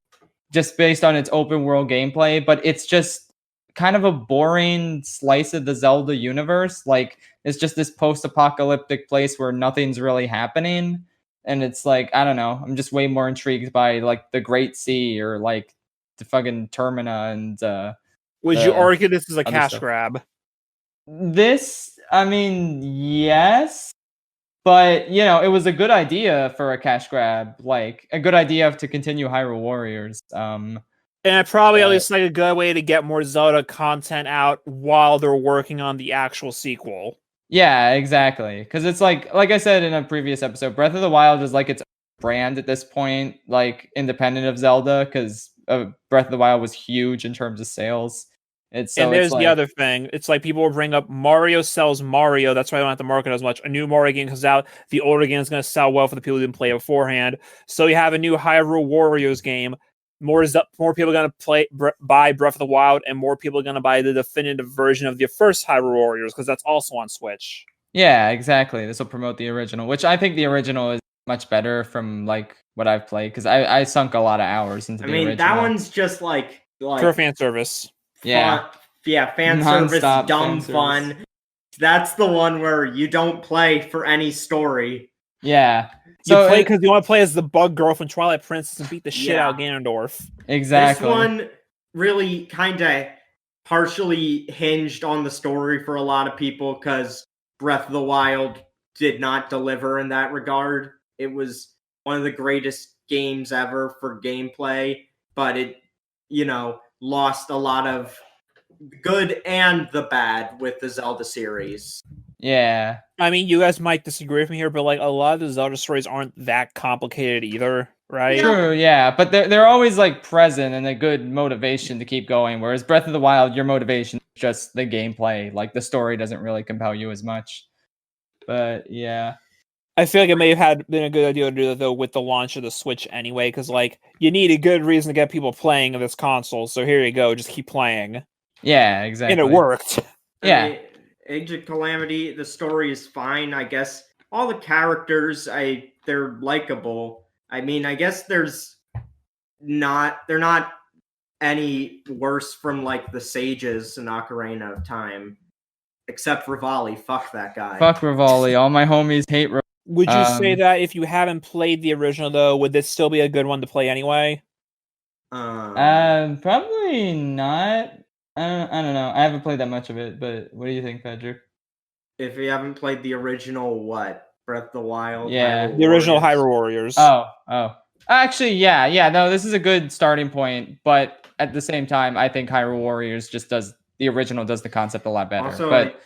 just based on its open world gameplay, but it's just kind of a boring slice of the Zelda universe. Like it's just this post-apocalyptic place where nothing's really happening. And it's like, I don't know. I'm just way more intrigued by like the Great Sea or like the fucking Termina and would you argue this is a cash grab? This, I mean, yes. But, you know, it was a good idea for a cash grab. Like a good idea to continue Hyrule Warriors. And probably at least like a good way to get more Zelda content out while they're working on the actual sequel. Yeah, exactly. Because it's like I said in a previous episode, Breath of the Wild is like its brand at this point, like independent of Zelda, because Breath of the Wild was huge in terms of sales. And there's the other thing. It's like people will bring up Mario sells Mario. That's why I don't have to market as much. A new Mario game comes out. The older game is going to sell well for the people who didn't play it beforehand. So you have a new Hyrule Warriors game. More people are going to buy Breath of the Wild, and more people are going to buy the definitive version of the first Hyrule Warriors, because that's also on Switch. Yeah, exactly. This will promote the original, which I think the original is much better from like what I've played, because I sunk a lot of hours into the original. That one's just like pure fan service. Yeah. Fan service, dumb fun. That's the one where you don't play for any story. Yeah. You play because you want to play as the bug girl from Twilight Princess and beat the shit out of Ganondorf. Exactly. This one really kind of partially hinged on the story for a lot of people, because Breath of the Wild did not deliver in that regard. It was one of the greatest games ever for gameplay, but it, lost a lot of good and the bad with the Zelda series. Yeah. I mean, you guys might disagree with me here, but like a lot of the Zelda stories aren't that complicated either, right? True, yeah. But they're always like present and a good motivation to keep going. Whereas Breath of the Wild, your motivation is just the gameplay. Like the story doesn't really compel you as much. But yeah. I feel like it may have been a good idea to do that though with the launch of the Switch anyway, because like you need a good reason to get people playing this console. So here you go, just keep playing, Yeah, exactly. and it worked. Yeah. I mean, Age of Calamity, the story is fine, I guess. All the characters, they're likable. I mean, I guess they're not any worse from like the Sages in Ocarina of Time, except Rivali. Fuck that guy. Fuck Rivali. All my homies hate Rivali. Would you say that if you haven't played the original though, would this still be a good one to play anyway? Probably not. I don't know. I haven't played that much of it, but what do you think, Patrick? If you haven't played the original, what? Breath of the Wild? Yeah. Hyrule The original Warriors? Hyrule Warriors. Oh. Actually, yeah. No, this is a good starting point, but at the same time, I think Hyrule Warriors the original does the concept a lot better. Also, but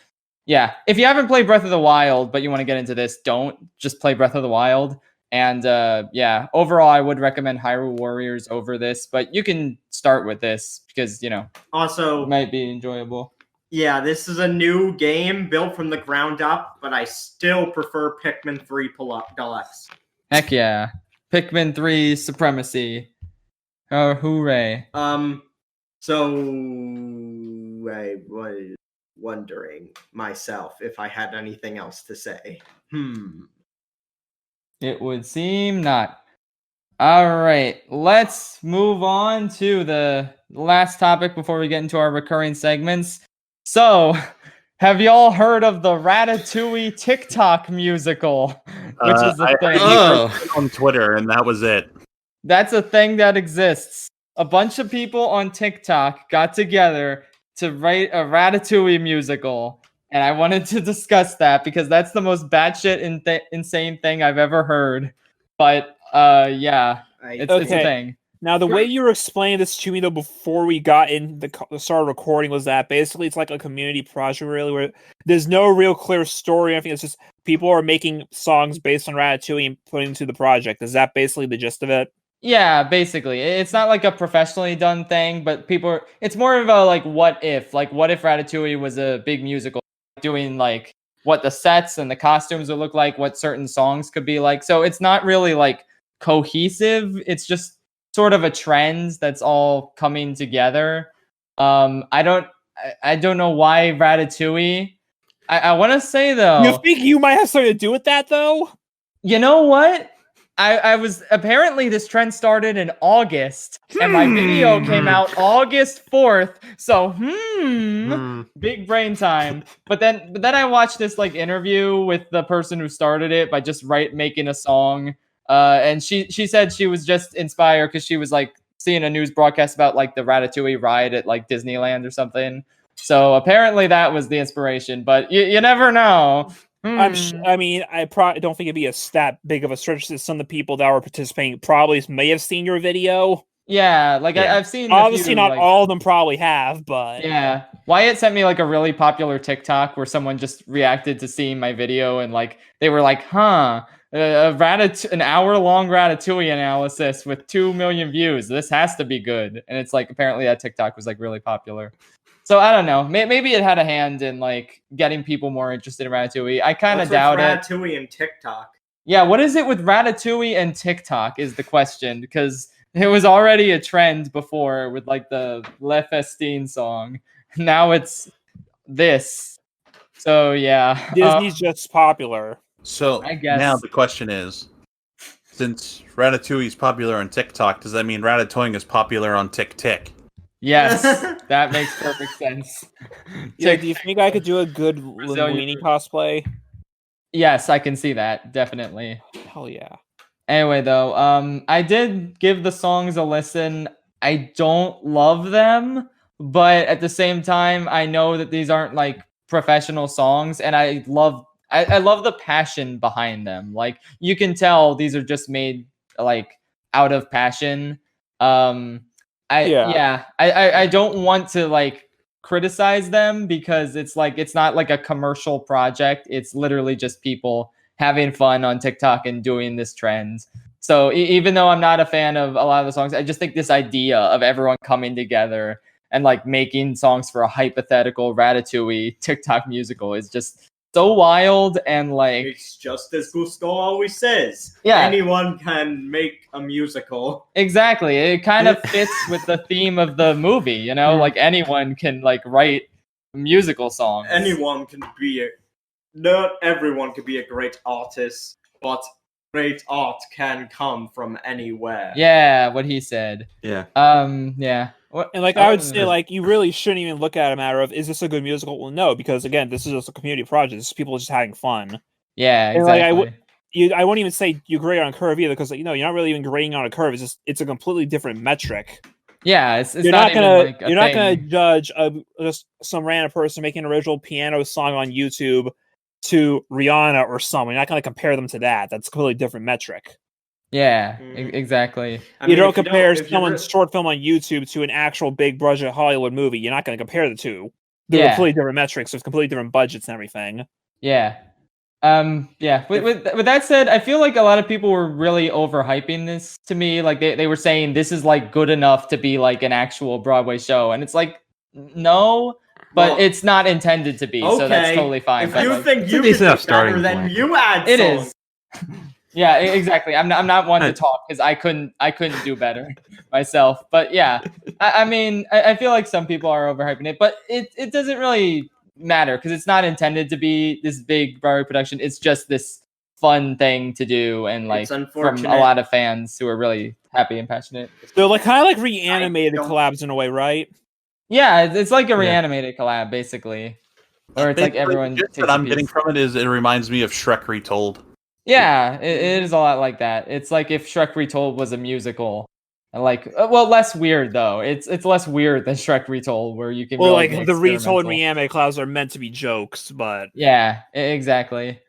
yeah, if you haven't played Breath of the Wild, but you want to get into this, don't just play Breath of the Wild. And yeah, overall, I would recommend Hyrule Warriors over this, but you can start with this because, also, it might be enjoyable. yeah, this is a new game built from the ground up, but I still prefer Pikmin 3 Deluxe. Heck yeah. Pikmin 3 Supremacy. Oh, hooray. So I was wondering myself if I had anything else to say. It would seem not. All right, let's move on to the last topic before we get into our recurring segments. So, have y'all heard of the Ratatouille TikTok musical? Which is a thing. I on Twitter, and that was it. That's a thing that exists. A bunch of people on TikTok got together to write a Ratatouille musical, and I wanted to discuss that because that's the most batshit insane thing I've ever heard. But yeah, it's a thing. Now, the way you were explaining this to me, though, before we got in the start of recording, was that basically it's like a community project, really, where there's no real clear story. I think it's just people are making songs based on Ratatouille and putting into the project. Is that basically the gist of it? Yeah, basically. It's not like a professionally done thing, but it's more of a like what if Ratatouille was a big musical, doing like what the sets and the costumes would look like, what certain songs could be like. So it's not really like cohesive. It's just sort of a trend that's all coming together. I don't know why Ratatouille. I want to say though. You think you might have something to do with that though? You know what? I was apparently this trend started in August, and my video came out August 4th. So big brain time. But then I watched this like interview with the person who started it by just making a song. And she said she was just inspired because she was like seeing a news broadcast about like the Ratatouille ride at like Disneyland or something. So apparently that was the inspiration, but you never know. I mean, I probably don't think it'd be that big of a stretch that some of the people that were participating probably may have seen your video. Yeah, like I've seen. Obviously, not all of them probably have, but yeah. Wyatt sent me like a really popular TikTok where someone just reacted to seeing my video and like they were like, "Huh, an hour-long Ratatouille analysis with 2 million views. This has to be good." And it's like apparently that TikTok was like really popular. So I don't know. Maybe it had a hand in like getting people more interested in Ratatouille. I kind of doubt Ratatouille and TikTok. Yeah, what is it with Ratatouille and TikTok is the question, because it was already a trend before with like the Le Festine song. Now it's this. So yeah, Disney's just popular. So I guess. Now the question is, since Ratatouille is popular on TikTok, does that mean Ratatouille is popular on TikTok? Yes, that makes perfect sense. Yeah, do you think I could do a good Linguini cosplay? Yes, I can see that, definitely. Hell yeah. Anyway, though, I did give the songs a listen. I don't love them, but at the same time, I know that these aren't like professional songs, and I love the passion behind them. Like you can tell these are just made like out of passion. I don't want to like criticize them because it's not like a commercial project. It's literally just people having fun on TikTok and doing this trend. So even though I'm not a fan of a lot of the songs, I just think this idea of everyone coming together and like making songs for a hypothetical Ratatouille TikTok musical is just so wild and like It's just as Gusto always says. Yeah. Anyone can make a musical. exactly. It kind of fits with the theme of the movie, you know, like anyone can like write musical songs. Anyone can be not everyone can be a great artist, but great art can come from anywhere. Yeah, what he said. Yeah. Yeah. What, And like I would say, like you really shouldn't even look at a matter of is this a good musical? Well, no, because again, this is just a community project. This is people just having fun. yeah, And, like, exactly. I wouldn't even say you grade on a curve either, because you're not really even grading on a curve. It's a completely different metric. Yeah, it's You're not gonna even like a you're not gonna thing. judge just some random person making an original piano song on YouTube to Rihanna or someone. You're not gonna compare them to that. That's a completely different metric. Yeah, Mhm. exactly. I You mean, don't if you compare if you someone's re- short film on YouTube to an actual big budget Hollywood movie. You're not going to compare the two. They're Yeah. completely different metrics. There's completely different budgets and everything. Yeah. Yeah. With that said, I feel like a lot of people were really overhyping this to me. Like they were saying this is like good enough to be like an actual Broadway show. And it's like, no, but Well, it's not intended to be. So that's okay, totally fine. if but, you like, think it's a you decent can enough do better, starting then point. you add it songs. is. Yeah, exactly. I'm not one to I- talk because I couldn't do better myself. But yeah, I mean, I feel like some people are overhyping it, but it doesn't really matter because it's not intended to be this big Broadway production. It's just this fun thing to do, and like It's from unfortunate. a lot of fans who are really happy and passionate. So like kind of like reanimated don't- collabs in a way, right? Yeah, it's like a Yeah. reanimated collab basically, or it's like Basically, everyone the gist takes that a I'm getting piece. from it is it reminds me of Shrek Retold. Yeah, it is a lot like that. It's like if Shrek Retold was a musical. And like, well, less weird though. It's less weird than Shrek Retold, where you can Well, really like be the retold and experimental. reanimated collabs are meant to be jokes, but Yeah, exactly.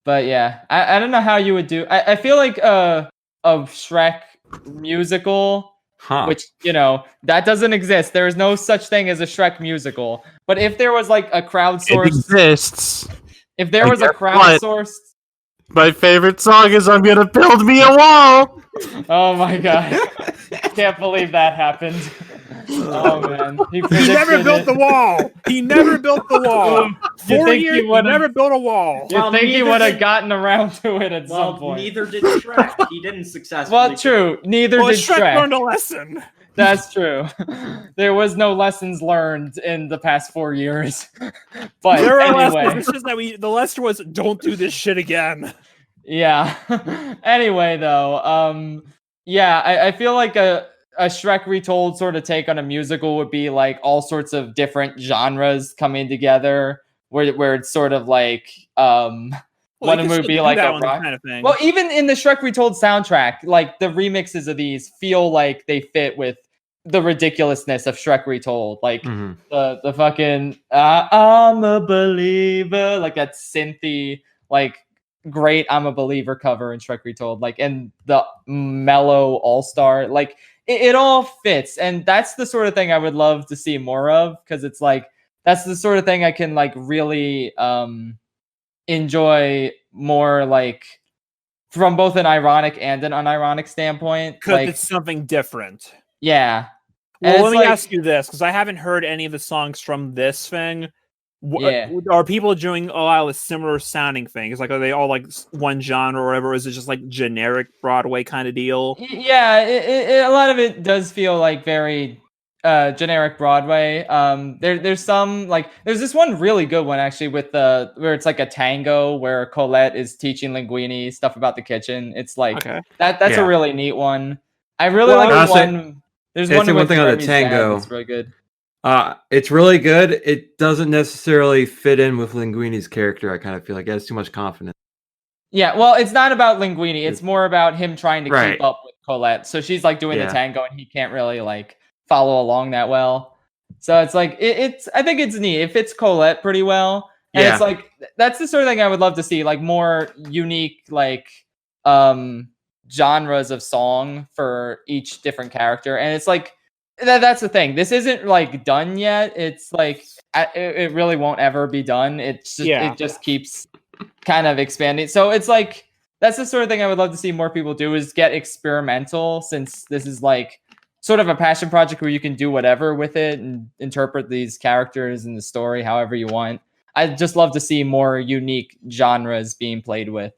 But yeah, I don't know how you would do. I feel like a Shrek musical, Huh. which that doesn't exist. There is no such thing as a Shrek musical. But if there was like a It crowdsourced, exists. if there was a guess what? crowdsourced, My favorite song is "I'm Gonna Build Me a Wall." oh my god, can't believe that happened. Oh man, he never built the wall. He never built the wall. You 4 think he years, he would've- never built a wall. You Well, think he neither would have did- gotten around to it at some Well, point? neither did Shrek. He didn't successfully. Well, true. Neither Well, did Shrek Shrek. learned a lesson. That's true. There was no lessons learned in the past 4 years. But There are anyway, lessons. It's just that the lesson was don't do this shit again. yeah. Anyway, though, yeah, I feel like a Shrek Retold sort of take on a musical would be like all sorts of different genres coming together, where it's sort of like one of them would be like a rock. kind of thing. Well, even in the Shrek Retold soundtrack, like the remixes of these feel like they fit with the ridiculousness of Shrek Retold. Like Mhm. the fucking I'm a believer, like that synthy, like great I'm a believer cover in Shrek Retold, like and the mellow all-star, like it all fits. And that's the sort of thing I would love to see more of, because it's like that's the sort of thing I can like really enjoy more, like from both an ironic and an unironic standpoint. Because Like, it's something different. yeah. And Well, let it's me like- ask you this, because I haven't heard any of the songs from this thing. Yeah. Are people doing a lot of similar sounding things? Like, are they all like one genre or whatever? Or is it just like generic Broadway kind of deal? Yeah, a lot of it does feel like very generic Broadway. There's some, like there's this one really good one actually with where it's like a tango where Colette is teaching Linguini stuff about the kitchen. It's like Okay. that's Yeah. a really neat one. I really Well, like the honestly, one. There's it's one the with one thing on the Remy's dad tango. that's really good. It's really good. It doesn't necessarily fit in with Linguini's character. I kind of feel like it has too much confidence. Yeah, well, it's not about Linguini. It's more about him trying to Right. keep up with Colette. So she's like doing Yeah. the tango, and he can't really like follow along that well. So it's like it's. I think it's neat. It fits Colette pretty well, and Yeah. it's like that's the sort of thing I would love to see, like more unique, like genres of song for each different character. And it's like that's the thing. This isn't like done yet. It's like it really won't ever be done. It's just Yeah. it just keeps kind of expanding. So it's like that's the sort of thing I would love to see more people do, is get experimental, since this is like sort of a passion project where you can do whatever with it and interpret these characters and the story however you want. I'd just love to see more unique genres being played with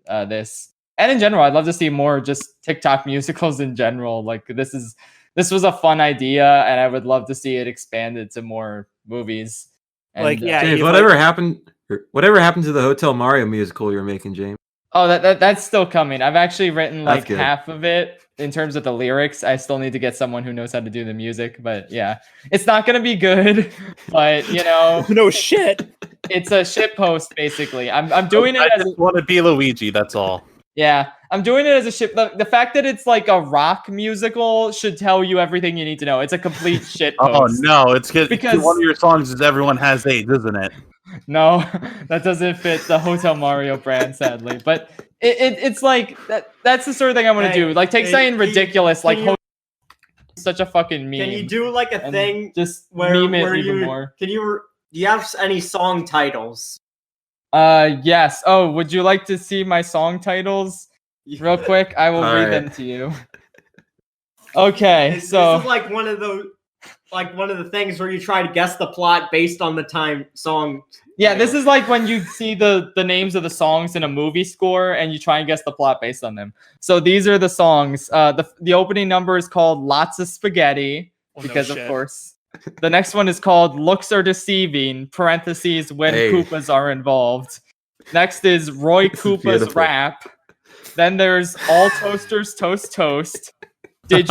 this. And in general, I'd love to see more just TikTok musicals in general. Like this was a fun idea, and I would love to see it expanded to more movies. And, Like, yeah, James, if, whatever like- happened to the Hotel Mario musical you're making, James? Oh, that's still coming. I've actually written That's like good. half of it in terms of the lyrics. I still need to get someone who knows how to do the music, but yeah, it's not gonna be good. But you know, no shit. it's a shit post basically. I'm doing it I as just want to be Luigi. That's all. yeah, I'm doing it as a shit. The fact that it's like a rock musical should tell you everything you need to know. It's a complete shit Oh post. no, it's good Because- because one of your songs is "Everyone Has AIDS," isn't it? No, that doesn't fit the Hotel Mario brand, sadly. But it's like that's the sort of thing I want to Hey, do. Like take hey, something ridiculous, like can you- such a fucking meme. Can you do like a and thing just where meme it where even you more? do you have any song titles? Yes. Oh, would you like to see my song titles real quick? I will All read right. them to you. Okay, This so is like one of the things where you try to guess the plot based on the time song. yeah, this is like when you see the names of the songs in a movie score and you try and guess the plot based on them. So these are the songs. The opening number is called "Lots of Spaghetti" Well, no because of shit. course. The next one is called "Looks Are Deceiving" (parentheses when Hey. Koopas are involved). Next is Roy This is Koopa's beautiful. rap. Then there's "All Toasters Toast Toast." Did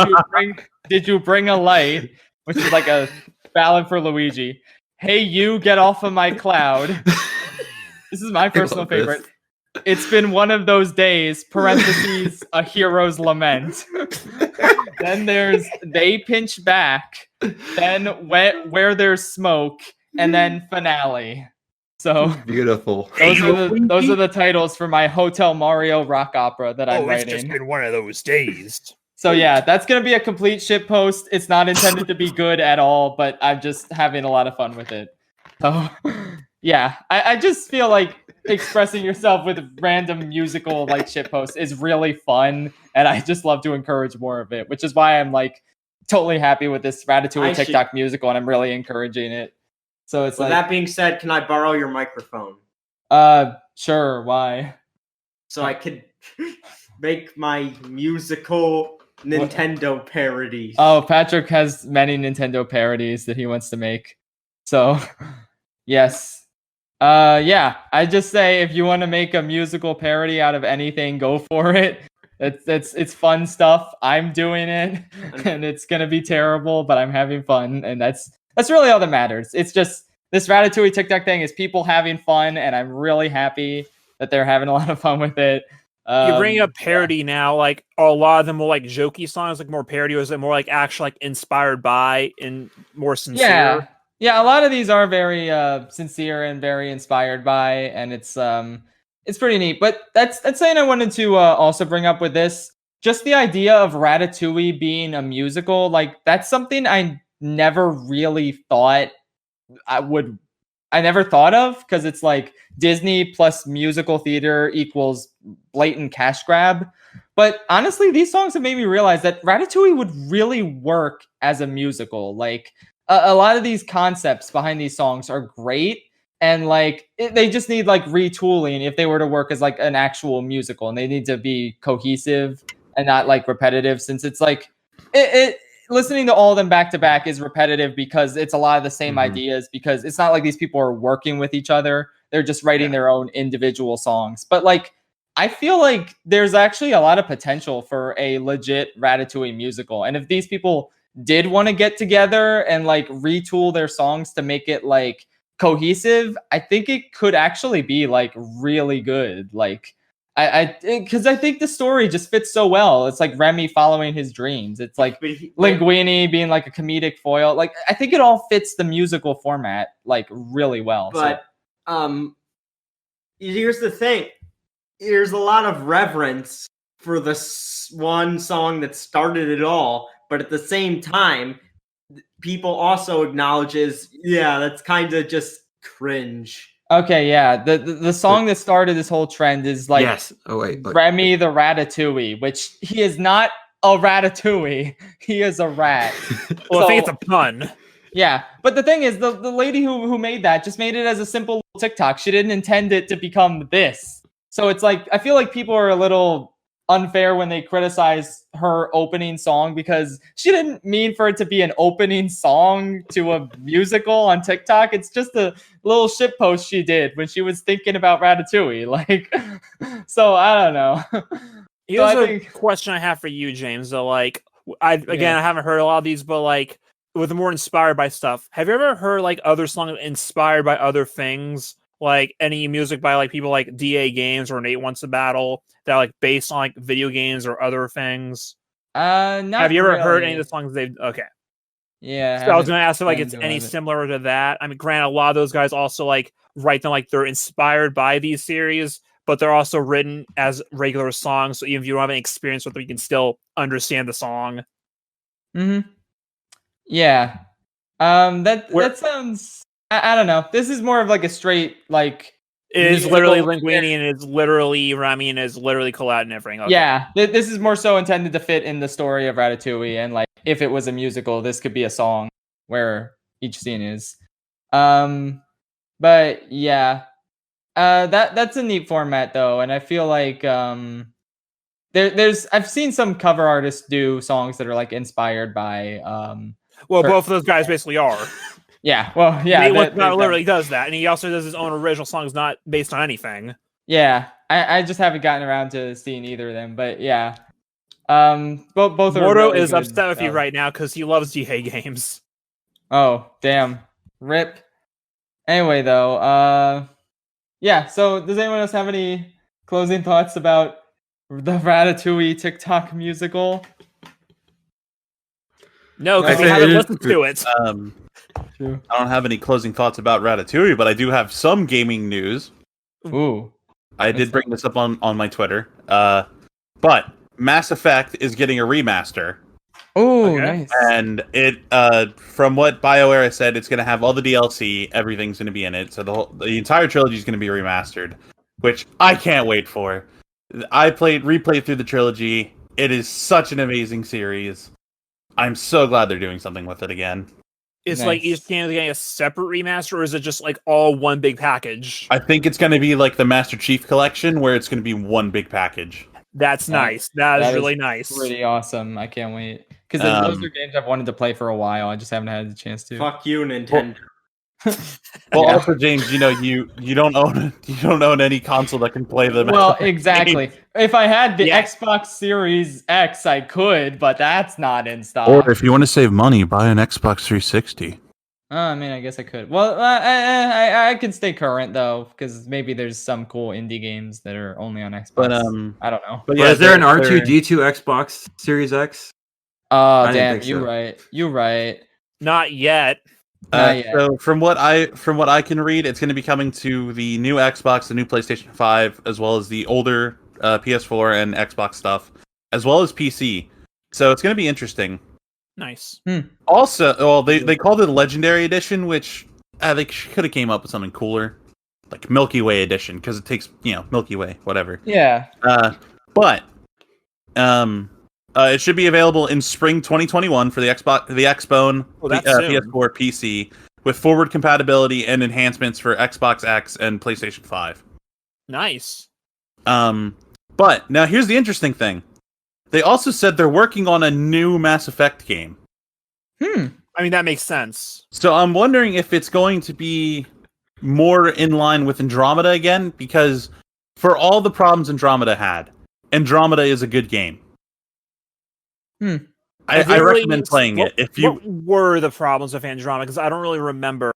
you bring a light? Which is like a ballad for Luigi. Hey, you get off of my cloud. This is my personal love this. favorite. It's been one of those days, parentheses, a hero's lament. Then there's They Pinch Back. Then Where There's Smoke. And then Finale. So Beautiful. those are the titles for my Hotel Mario rock opera that I'm It's just writing. been one of those days. So yeah, that's gonna be a complete shit post. It's not intended to be good at all, but I'm just having a lot of fun with it. So yeah, I just feel like expressing yourself with random musical like shit posts is really fun, and I just love to encourage more of it, which is why I'm like totally happy with this Ratatouille I should- TikTok musical, and I'm really encouraging it. So it's With like, that being said, can I borrow your microphone sure, why? so I could make my musical Nintendo parodies? Oh, Patrick has many Nintendo parodies that he wants to make. So, yes. Yeah, I just say if you want to make a musical parody out of anything, go for it. It's fun stuff. I'm doing it, and it's gonna be terrible, but I'm having fun, and that's really all that matters. It's just this Ratatouille TikTok thing is people having fun, and I'm really happy that they're having a lot of fun with it. You bring up parody now, like are a lot of them more like jokey songs, like more parody, or is it more like actually like inspired by and more sincere? Yeah, a lot of these are very sincere and very inspired by, and it's pretty neat. But that's something I wanted to also bring up with this. Just the idea of Ratatouille being a musical, like that's something I never really thought I never thought of, because it's like Disney plus musical theater equals blatant cash grab. But honestly, these songs have made me realize that Ratatouille would really work as a musical. Like a lot of these concepts behind these songs are great, and like they just need like retooling if they were to work as like an actual musical, and they need to be cohesive and not like repetitive, since it's like it listening to all of them back to back is repetitive because it's a lot of the same ideas, because it's not like these people are working with each other. They're just writing their own individual songs. But like, I feel like there's actually a lot of potential for a legit Ratatouille musical. And if these people did want to get together and like retool their songs to make it like cohesive, I think it could actually be like really good. Like, because I think the story just fits so well. It's like Remy following his dreams. It's like Linguini being like a comedic foil. Like, I think it all fits the musical format like really well. But here's the thing: there's a lot of reverence for the one song that started it all, but at the same time, people also acknowledges, yeah, that's kind of just cringe. Okay, yeah. The song that started this whole trend is like Yes. Oh wait. Remy the Ratatouille, which he is not a ratatouille. He is a rat. Well, I think So- it's a pun. Yeah, but the thing is, the lady who made that just made it as a simple little TikTok. She didn't intend it to become this. So it's like, I feel like people are a little unfair when they criticize her opening song because she didn't mean for it to be an opening song to a musical on TikTok. It's just a little shit post she did when she was thinking about Ratatouille. Like, so I don't know. Here's a question I have for you, James. Though, like, I haven't heard a lot of these, but like, with the more inspired by stuff, have you ever heard like other songs inspired by other things? Like any music by like people like DA Games or Nate Wants a Battle that are, like based on like video games or other things? Not have you ever heard really. any of the songs they've? Okay. Yeah. So I was gonna ask if like it's any similar to that. I mean, granted, a lot of those guys also like write them like they're inspired by these series, but they're also written as regular songs. So even if you don't have any experience with them, you can still understand the song. Mm-hmm. Yeah. That sounds. I don't know. This is more of like a straight like. It is literally Linguini and it's literally Remy and it's literally Colette and everything. Okay. Yeah, this is more so intended to fit in the story of Ratatouille, and like if it was a musical, this could be a song where each scene is. But yeah, that's a neat format though, and I feel like there's I've seen some cover artists do songs that are like inspired by Well, both of those guys basically are. Yeah, well, yeah. Nate literally does that, and he also does his own original songs, not based on anything. Yeah, I just haven't gotten around to seeing either of them, but yeah. Both are Mordo really is good, upset with you right now because he loves DA Games. Oh, damn. Rip. Anyway, though, yeah, so does anyone else have any closing thoughts about the Ratatouille TikTok musical? No, because we haven't listened to it. True. I don't have any closing thoughts about Ratatouille, but I do have some gaming news. Ooh. I did bring this up on my Twitter. But Mass Effect is getting a remaster. Oh, nice. And it, from what BioWare said, it's going to have all the DLC. Everything's going to be in it. So the entire trilogy is going to be remastered, which I can't wait for. I replayed through the trilogy. It is such an amazing series. I'm so glad they're doing something with it again. Is like each game getting a separate remaster, or is it just like all one big package? I think it's going to be like the Master Chief Collection, where it's going to be one big package. That's nice. That is really nice. Pretty awesome. I can't wait. Because those are games I've wanted to play for a while. I just haven't had the chance to. Fuck you, Nintendo. Well, also, James, you know, you don't own any console that can play them. Well, exactly. If I had the Xbox Series X, I could, but that's not in stock. Or if you want to save money, buy an Xbox 360. I mean, I guess I could. Well, I can stay current though, because maybe there's some cool indie games that are only on Xbox. But I don't know. But yeah, is there an R2D2 Xbox Series X? Oh, damn! You're right. Not yet. So from what I can read, it's going to be coming to the new Xbox, the new PlayStation 5, as well as the older PS4 and Xbox stuff, as well as PC. So it's going to be interesting. Nice. Also, well, they called it a Legendary Edition, which they could have came up with something cooler, like Milky Way Edition, because it takes Milky Way, whatever. Yeah. But it should be available in spring 2021 for the Xbox, the Xbone, PS4, PC, with forward compatibility and enhancements for Xbox X and PlayStation 5. Nice. But now here's the interesting thing. They also said they're working on a new Mass Effect game. I mean, that makes sense. So I'm wondering if it's going to be more in line with Andromeda again, because for all the problems Andromeda had, Andromeda is a good game. I recommend playing it. What were the problems with Andromeda? Because I don't really remember.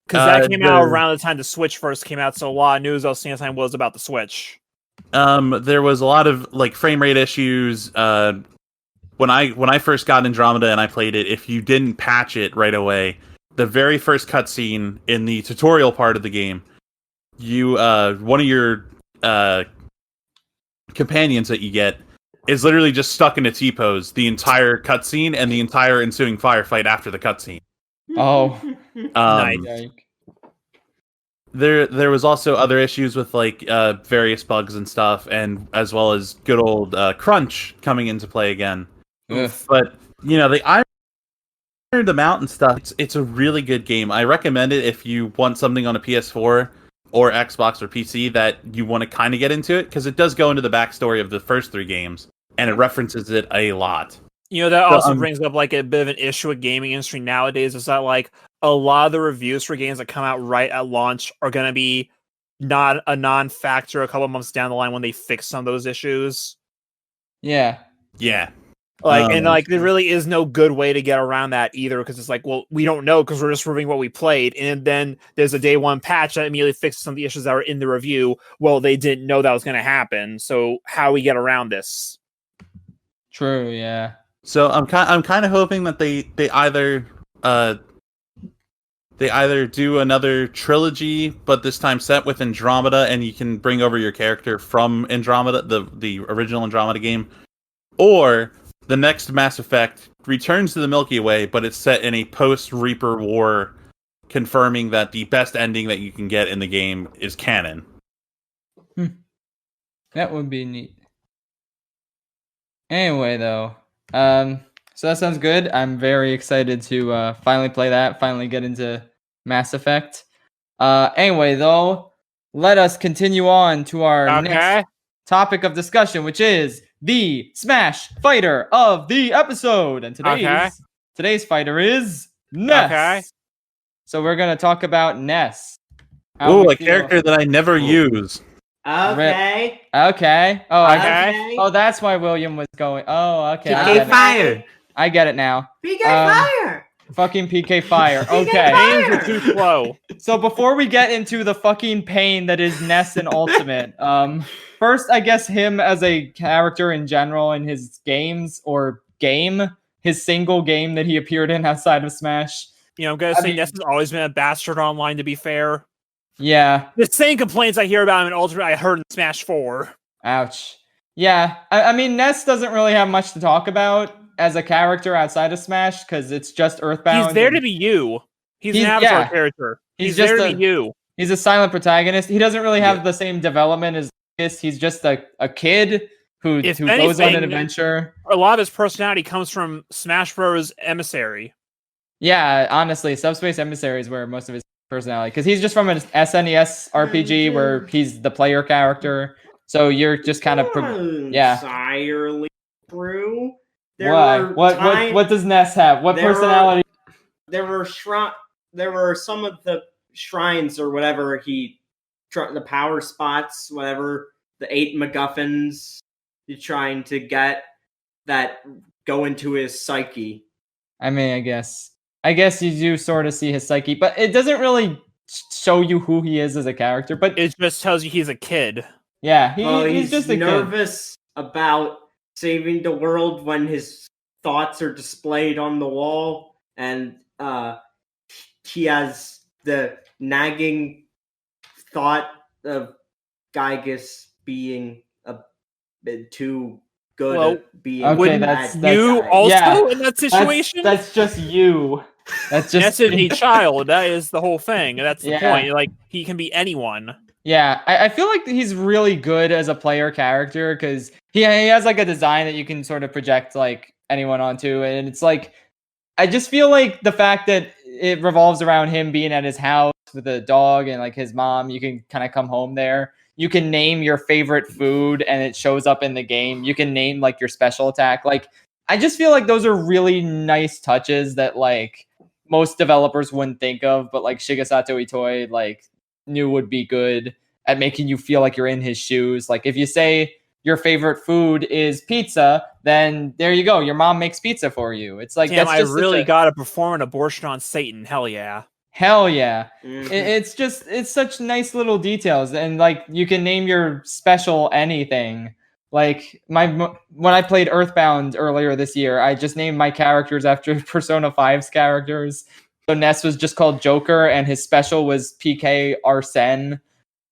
Because that came out around the time the Switch first came out, so a lot of news I was seeing at the time was about the Switch. There was a lot of like frame rate issues. When I first got Andromeda and I played it, if you didn't patch it right away, the very first cutscene in the tutorial part of the game, you one of your companions that you get is literally just stuck in a T-pose the entire cutscene and the entire ensuing firefight after the cutscene. Oh, nice. There was also other issues with like various bugs and stuff, and as well as good old crunch coming into play again. Oof. But the them out and stuff. It's a really good game. I recommend it if you want something on a PS4 or Xbox or PC that you want to kind of get into it, because it does go into the backstory of the first 3 games, and it references it a lot. You know, that also brings up like a bit of an issue with gaming industry nowadays, is that like a lot of the reviews for games that come out right at launch are going to be not a non-factor a couple months down the line when they fix some of those issues. Yeah. Yeah. Like, and like, there really is no good way to get around that either, because it's like, well, we don't know because we're just reviewing what we played, and then there's a day 1 patch that immediately fixes some of the issues that were in the review. Well, they didn't know that was going to happen, so how we get around this? True. Yeah. So I'm kind of hoping that they either do another trilogy, but this time set with Andromeda, and you can bring over your character from Andromeda, the original Andromeda game, or the next Mass Effect returns to the Milky Way, but it's set in a post-Reaper war, confirming that the best ending that you can get in the game is canon. That would be neat. Anyway, though, so that sounds good. I'm very excited to finally play that, finally get into Mass Effect. Anyway, though, let us continue on to our next topic of discussion, which is the Smash Fighter of the episode. And today's fighter is Ness. Okay. So we're going to talk about Ness. Ooh, a character that I never use. Okay. Okay. Oh, that's why William was going. Oh, okay. PK Fire. I get it now. PK Fire. Fucking PK Fire. Okay. Names are too slow. So before we get into the fucking pain that is Ness in Ultimate, first, I guess him as a character in general in his games or his single game that he appeared in outside of Smash. You know, I'm gonna say Ness has always been a bastard online, to be fair. Yeah. The same complaints I hear about him in Ultimate I heard in Smash 4. Ouch. Yeah. I mean, Ness doesn't really have much to talk about as a character outside of Smash, because it's just Earthbound. He's there to be you. He's an avatar character. He's there to be you. He's a silent protagonist. He doesn't really have the same development as this. He's just a kid who goes on an adventure. A lot of his personality comes from Smash Bros. Emissary. Yeah, honestly, Subspace Emissary is where most of his personality, because he's just from an SNES RPG where he's the player character. So you're just kind of entirely true. Why? What does Ness have? What personality? There were some of the shrines or whatever the power spots, whatever, the 8 MacGuffins you're trying to get that go into his psyche. I mean, I guess you do sort of see his psyche, but it doesn't really show you who he is as a character. But it just tells you he's a kid. Yeah, he's just a nervous about saving the world when his thoughts are displayed on the wall, and he has the nagging thought of Gygus being a bit too good at being. Okay, that's you guy. Also in that situation. That's just you. That's just a child. That is the whole thing. That's the point. Like, he can be anyone. Yeah, I feel like he's really good as a player character because he has like a design that you can sort of project like anyone onto, and it's like I just feel like the fact that it revolves around him being at his house with a dog and like his mom, you can kind of come home there. You can name your favorite food and it shows up in the game. You can name like your special attack. Like, I just feel like those are really nice touches that like most developers wouldn't think of, but like Shigesato Itoi like knew would be good at making you feel like you're in his shoes. Like if you say your favorite food is pizza, then there you go. Your mom makes pizza for you. It's like, damn, I really got to perform an abortion on Satan. Hell yeah. Hell yeah. Mm-hmm. It's such nice little details. And like you can name your special anything. Like when I played Earthbound earlier this year, I just named my characters after Persona 5's characters. So Ness was just called Joker and his special was PK Arsene.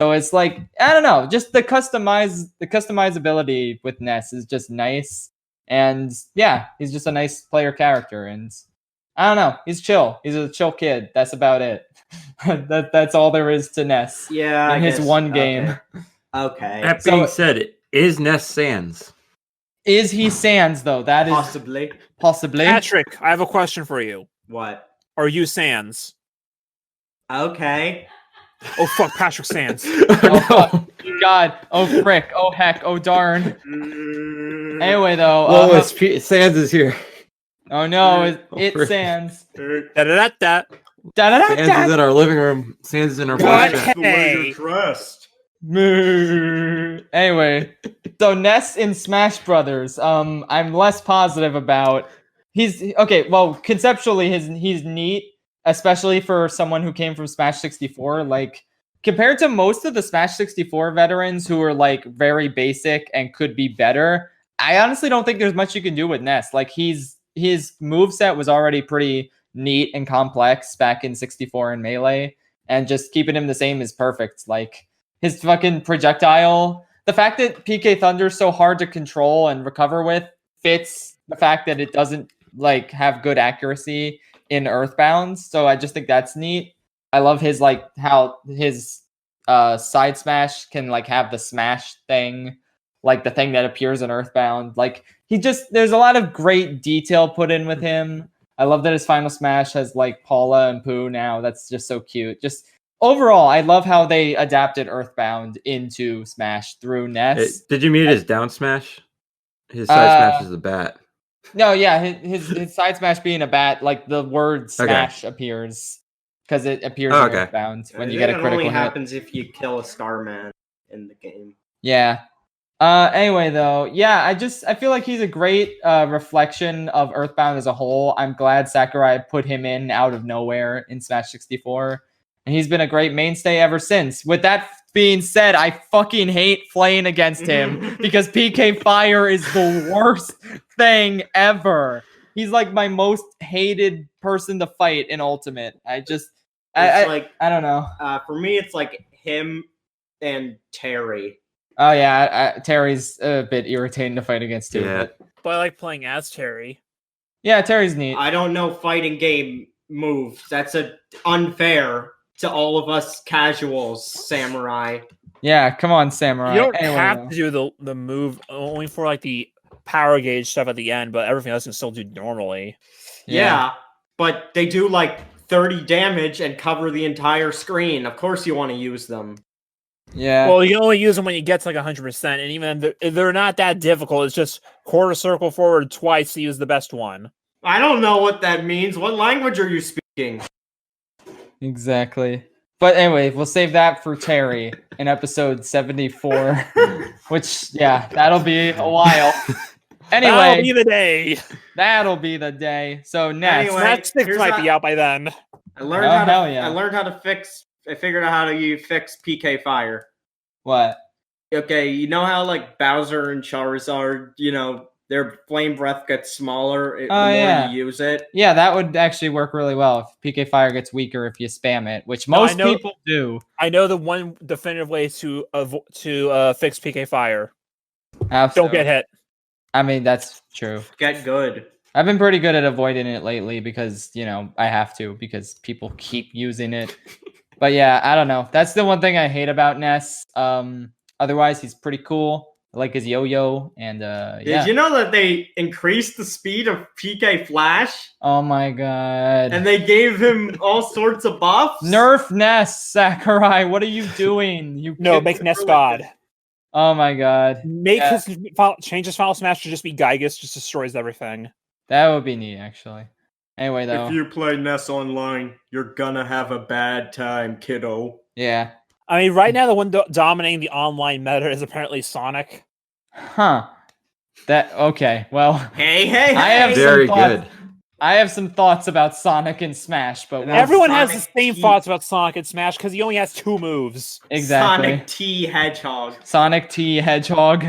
So it's like, I don't know, just the customizability with Ness is just nice. And yeah, he's just a nice player character. And I don't know, he's chill. He's a chill kid. That's about it. That's all there is to Ness. Yeah, in his one game. Okay. That being said, is Ness Sans? Is he Sans though? That is possibly. Possibly. Patrick, I have a question for you. What? Are you Sans? Okay. Oh fuck, Patrick Sans. Oh, God. Oh, frick. Oh, heck. Oh, darn. Anyway, though. Whoa, Sans is here. Oh, no. It's frick. Sans. Da-da-da-da. Sans is in our living room. Sans is in our What? voice chat. The way Hey. you're dressed. Anyway, so Ness in Smash Brothers, I'm less positive about. He's okay. Well, conceptually, he's neat, especially for someone who came from Smash 64. Like compared to most of the Smash 64 veterans who are like very basic and could be better, I honestly don't think there's much you can do with Ness. Like his moveset was already pretty neat and complex back in 64 and Melee, and just keeping him the same is perfect. Like his fucking projectile, the fact that PK Thunder is so hard to control and recover with fits the fact that it doesn't like have good accuracy in Earthbound. So I just think that's neat. I love his like how his side smash can like have the smash thing, like the thing that appears in Earthbound. Like there's a lot of great detail put in with him. I love that his final smash has like Paula and Pooh now. That's just so cute. Just overall, I love how they adapted Earthbound into Smash through Ness. Did you meet his down smash? His side smash is a bat. No, yeah, his side smash being a bat, like the word smash appears because it appears in Earthbound when you get a critical hit. It only hit. happens if you kill a Starman in the game. Yeah. Anyway, though, yeah, I feel like he's a great reflection of Earthbound as a whole. I'm glad Sakurai put him in out of nowhere in Smash 64. And he's been a great mainstay ever since. With that being said, I fucking hate playing against him because PK Fire is the worst thing ever. He's like my most hated person to fight in Ultimate. I don't know. For me, it's like him and Terry. Oh yeah, Terry's a bit irritating to fight against too. Yeah. But I like playing as Terry. Yeah, Terry's neat. I don't know fighting game moves. That's unfair to all of us casuals, Samurai. Yeah, come on, Samurai. You don't Anyway, have to do the move only for like the power gauge stuff at the end, but everything else you can still do normally. Yeah, but they do like 30 damage and cover the entire screen. Of course you want to use them. Yeah. Well, you can only use them when you get to like 100%, and even they're not that difficult. It's just quarter circle forward twice to use the best one. I don't know what that means. What language are you speaking? Exactly. But anyway, we'll save that for Terry in episode 74, which, yeah, that'll be a while. Anyway, that'll be the day. That'll be the day. So Ness. Anyway, Smash 6 might be out by then. I learned how to fix. I figured out how to fix PK Fire. What? Okay, you know how like Bowser and Charizard, their flame breath gets smaller the more you use it. Yeah, that would actually work really well if PK Fire gets weaker if you spam it, which most people do. I know the one definitive way to fix PK Fire. Don't get hit. I mean, that's true. Get good. I've been pretty good at avoiding it lately because, I have to because people keep using it. But yeah, I don't know. That's the one thing I hate about Ness. Otherwise, he's pretty cool. I like his yo-yo and Did you know that they increased the speed of PK Flash? Oh my god. And they gave him all sorts of buffs? Nerf Ness, Sakurai. What are you doing? Make Ness God. Oh my god. Change his final smash to just be Gygus, just destroys everything. That would be neat, actually. Anyway, though. If you play Ness online, you're gonna have a bad time, kiddo. Yeah. I mean, right now the one dominating the online meta is apparently Sonic. Huh. Okay. Well. Hey. I have very good. I have some thoughts about Sonic and Smash, but everyone has the same thoughts about Sonic and Smash because he only has 2 moves. Exactly. Sonic T Hedgehog. Sonic T Hedgehog.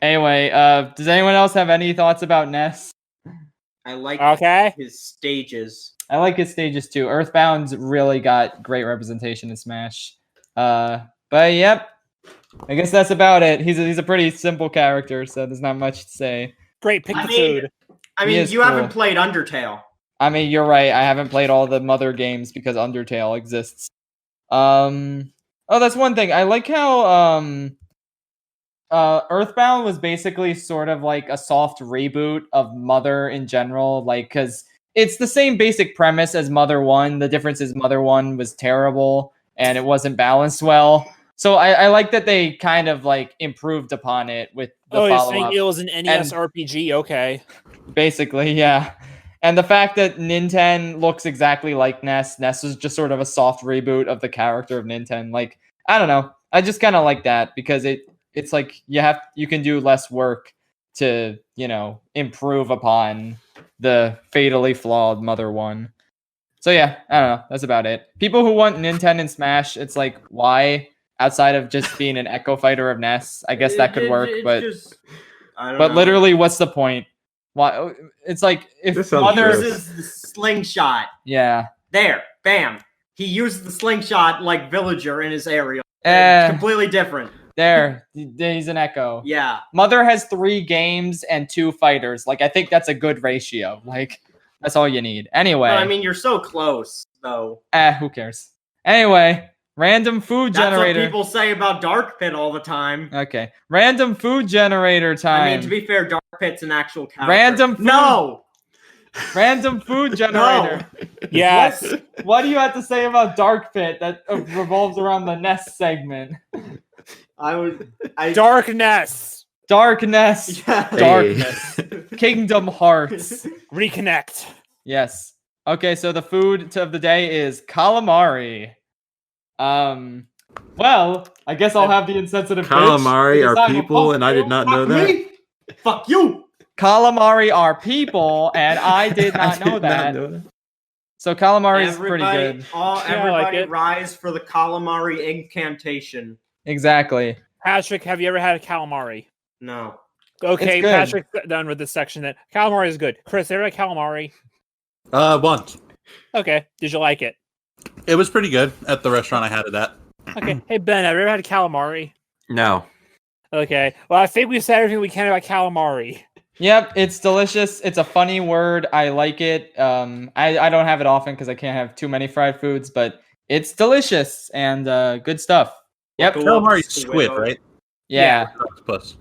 Anyway, does anyone else have any thoughts about Ness? I like his stages. I like his stages too. Earthbound's really got great representation in Smash. But yep. I guess that's about it. He's a pretty simple character, so there's not much to say. Great, pick the food. I mean, you haven't played Undertale. I mean, you're right. I haven't played all the Mother games because Undertale exists. Oh, that's one thing. I like how Earthbound was basically sort of like a soft reboot of Mother in general, like because it's the same basic premise as Mother 1. The difference is Mother 1 was terrible and it wasn't balanced well. So I like that they kind of like improved upon it with the you're follow saying up. it was an NES RPG? Okay. Basically, yeah. And the fact that Nintendo looks exactly like Ness. Ness is just sort of a soft reboot of the character of Nintendo. Like, I don't know. I just kind of like that because it's like you can do less work to, improve upon the fatally flawed Mother 1. So yeah, I don't know. That's about it. People who want Nintendo and Smash, it's like, why? Outside of just being an Echo Fighter of Ness, I guess that could work. But I don't but know. literally, what's the point? Why? It's like if This sounds Mother gross. uses the slingshot. Yeah. There, bam. He used the slingshot like Villager in his area. Completely different. There. He's an Echo. Yeah. Mother has 3 games and 2 fighters. Like, I think that's a good ratio. Like, that's all you need. Anyway. But, I mean, you're so close, though. Who cares? Anyway, random food That's generator. what people say about Dark Pit all the time. Okay. Random food generator time. I mean, to be fair, Dark Pit's an actual character. Random food. No! Random food generator. Yes. What do you have to say about Dark Pit that revolves around the Ness segment? Darkness. Darkness. Yeah. Darkness. Kingdom Hearts. Reconnect. Yes. Okay, so the food of the day is calamari. Well, I guess I'll have the insensitive Calamari bitch. are people, and I did not know that. Me? Fuck you! Calamari are people, and I did not know that. So calamari is pretty good. Everybody it. rise for the calamari incantation. Exactly. Patrick, have you ever had a calamari? No. Okay, It's good. Patrick's done with this section. Then calamari is good. Chris, have you ever had calamari? Once. Okay, did you like it? It was pretty good at the restaurant I had it at. Okay, hey Ben, have you ever had calamari? No. Okay, well I think we said everything we can about calamari. Yep, it's delicious. It's a funny word. I like it. I don't have it often because I can't have too many fried foods, but it's delicious and good stuff. Yep. Calamari squid, right? Yeah. Octopus.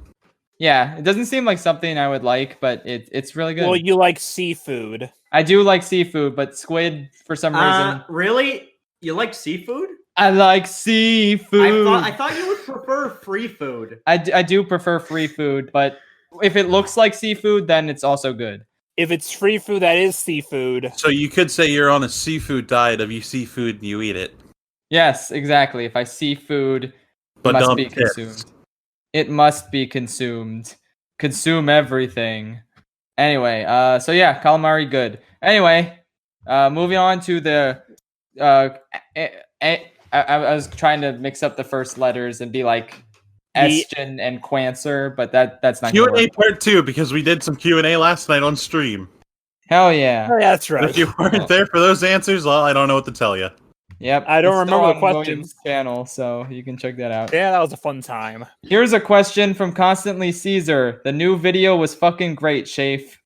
Yeah. It doesn't seem like something I would like, but it's really good. Well, you like seafood. I do like seafood, but squid for some reason. Really? You like seafood? I like seafood. I thought you would prefer free food. I do prefer free food, but if it looks like seafood, then it's also good. If it's free food, that is seafood. So you could say you're on a seafood diet. If you see food, you eat it. Yes, exactly. If I see food, But it must don't be piss. consumed. It must be consumed. Consume everything. Anyway, so yeah, calamari good. Anyway, moving on to the I was trying to mix up the first letters and be like Estion and Quancer, but that's not gonna Q&A work. part 2, because we did some Q&A last night on stream. Hell yeah. Oh, yeah, that's right. If you weren't there for those answers, well, I don't know what to tell you. Yep. I don't it's still remember the on questions. William's channel, so you can check that out. Yeah, that was a fun time. Here's a question from Constantly Caesar. The new video was fucking great, Shafe.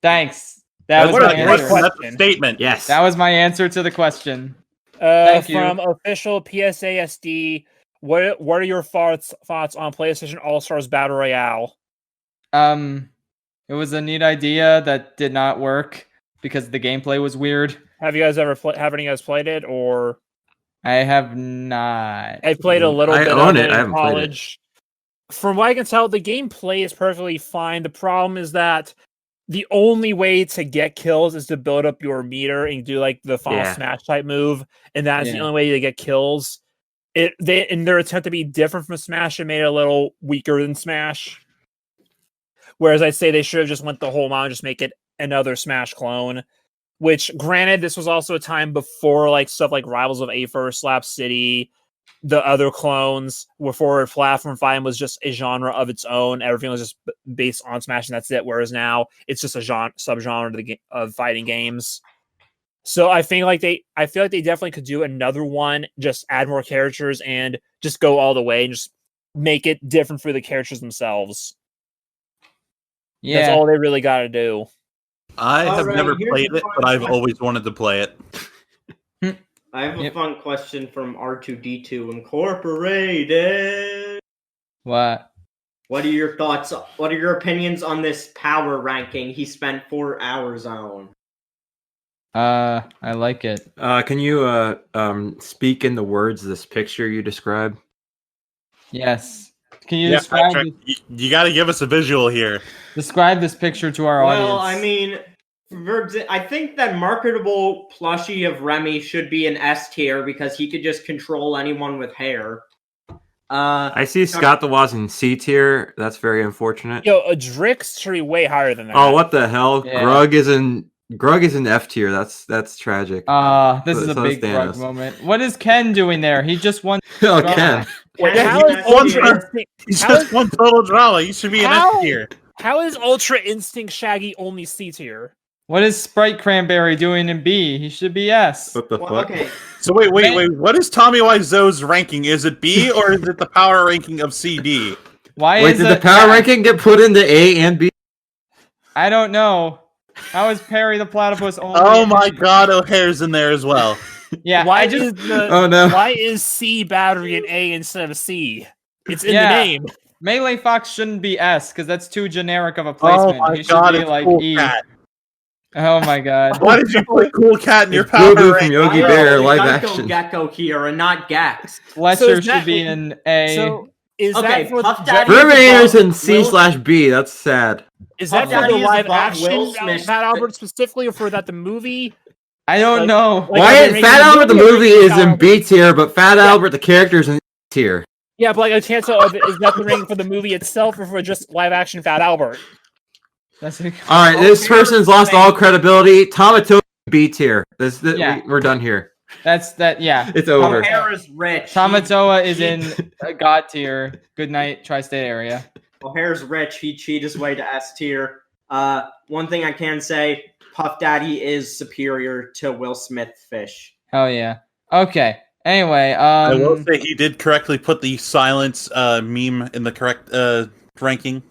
Thanks. That was what my a great answer. question. That's a statement. Yes. That was my answer to the question. Thank you. From official PSASD, what are your thoughts on PlayStation All Stars Battle Royale? It was a neat idea that did not work because the gameplay was weird. Have you guys ever have any of you guys played it, or I have not. I played a little I bit own of it. it I in haven't played it. college. From what I can tell, the gameplay is perfectly fine. The problem is that the only way to get kills is to build up your meter and do like the final smash type move, and that's the Yeah. only way to get kills. In their attempt to be different from Smash, it made it a little weaker than Smash. Whereas I'd say they should have just went the whole mile and just make it another Smash clone. Which, granted, this was also a time before like stuff like Rivals of Aether, Slap City, the other clones, before platform fighting was just a genre of its own. Everything was just based on Smash, and that's it. Whereas now it's just a subgenre of fighting games. So I feel like they definitely could do another one, just add more characters and just go all the way and just make it different for the characters themselves. Yeah. That's all they really got to do. I have Alright, never here's played the it, fun but I've question. always wanted to play it. I have a Yep. fun question from R2D2 Incorporated. What? What are your thoughts? What are your opinions on this power ranking he spent 4 hours on? I like it. Can you speak in the words of this picture you described? Yes. Can you Yeah, describe Patrick, you got to give us a visual here. describe this picture to our audience? Well, I mean, I think that marketable plushie of Remy should be an S tier because he could just control anyone with hair. I see Scott the Woz in C tier. That's very unfortunate. Yo, a Drix should be way higher than that. Oh, what the hell? Yeah. Grug is in F tier. That's tragic. This is a So big is Grug Thanos. moment. What is Ken doing there? He just won. Oh, drama. Ken. Wait, Ken how is is S Ultra tier. Instinct? He's How just is- one total drama. You should be an How? S tier. How is Ultra Instinct Shaggy only C tier? What is Sprite Cranberry doing in B? He should be S. What the Well, fuck? okay, So wait. What is Tommy Wiseau's ranking? Is it B or is it the power ranking of CD? Why Wait, is did the it power S? ranking get put into A and B? I don't know. How is Perry the Platypus only? Oh my God, O'Hare's in there as well. Yeah, Why I just is the Oh no. why is C battery an A instead of C? It's in Yeah. the name. Melee Fox shouldn't be S because that's too generic of a placement. Oh my he should God, be it's like Cool E. Cat. Oh my God. Why did you put Cool Cat in your It's power Boo Boo from ranking? Yogi why Bear is live Gecko action. Gecko here and not Gax? Fletcher is that- should be in A. So is Okay, that for Puff the- Daddy- Terminator's in Will- C/B. That's sad. is that Puff for the Daddy is live above action Will Smith. Fat Albert specifically, or for that the movie? I don't like- know. like- Why they're is making Fat the Albert the movie or movie making is Fat in Albert? B tier, but Fat Albert the character's in C tier? Yeah, but like a chance of is that the ranking for the movie itself or for just live action Fat Albert? That's All right, this person's lost all credibility. Tomatoes B tier. Yeah. We're done here. Yeah. It's over. O'Hare is rich. Tamatoa is in God tier. Good night, tri-state area. O'Hare's rich. He cheat his way to S tier. One thing I can say, Puff Daddy is superior to Will Smith Fish. Hell yeah. Okay. Anyway, I will say he did correctly put the silence meme in the correct ranking.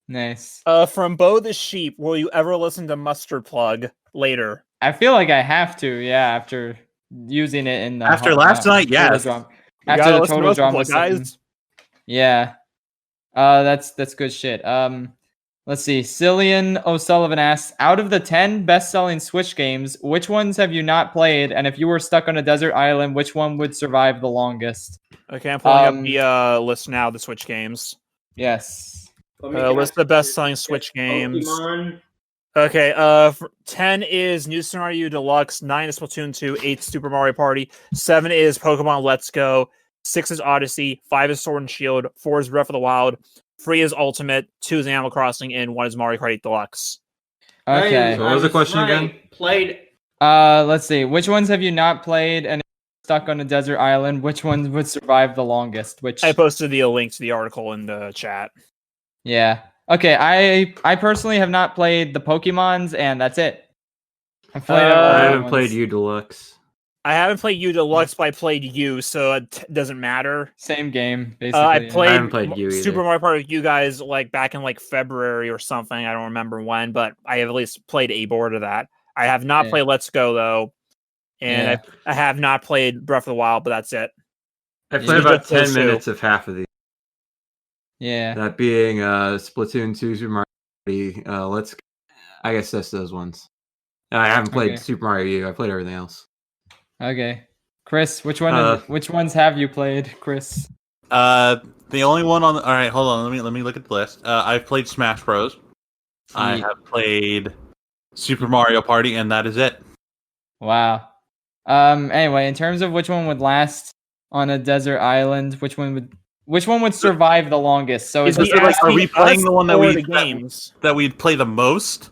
nice. From Bo the Sheep, will you ever listen to Mustard Plug later? I feel like I have to, yeah, after using it in the After last night, Total yes. Drama. You After gotta the listen to total Mustard drama Plug, session. guys. Yeah. That's good shit. Let's see. Cillian O'Sullivan asks, out of the 10 best-selling Switch games, which ones have you not played? And if you were stuck on a desert island, which one would survive the longest? Okay, I'm pulling up the list now. The Switch games. Yes. List of the best-selling Switch games. Pokemon. Okay, 10 is New Super Mario U Deluxe, 9 is Splatoon 2, 8 is Super Mario Party, 7 is Pokemon Let's Go, 6 is Odyssey, 5 is Sword and Shield, 4 is Breath of the Wild, 3 is Ultimate, 2 is Animal Crossing, and 1 is Mario Kart 8 Deluxe. Okay. So what was the question again? Played. Let's see. Which ones have you not played? And if you're stuck on a desert island, which ones would survive the longest? Which I posted the link to the article in the chat. Yeah. Okay, I personally have not played the Pokemons, and that's it. I've played all I the haven't ones. played U Deluxe. I haven't played U Deluxe, but I played U, so it doesn't matter. Same game, basically. I yeah. played, I haven't played U either. Super Mario Party with you guys like back in like February or something. I don't remember when, but I have at least played a board of that. I have not Yeah. played Let's Go though, and Yeah. I have not played Breath of the Wild, but that's it. I Yeah. played about Just those 10 two. minutes of half of these. Yeah. That being Splatoon 2, Super Mario Party. I guess that's those ones. I haven't played Okay. Super Mario U. I played everything else. Okay. Chris, which one? Which ones have you played, Chris? The only one on. All right, hold on. Let me look at the list. I've played Smash Bros. I Sweet. have played Super Mario Party, and that is it. Wow. Anyway, in terms of which one would last on a desert island, which one would survive the longest? So Is is he this like, are we asking playing us the one that or we- the games? That we'd play the most.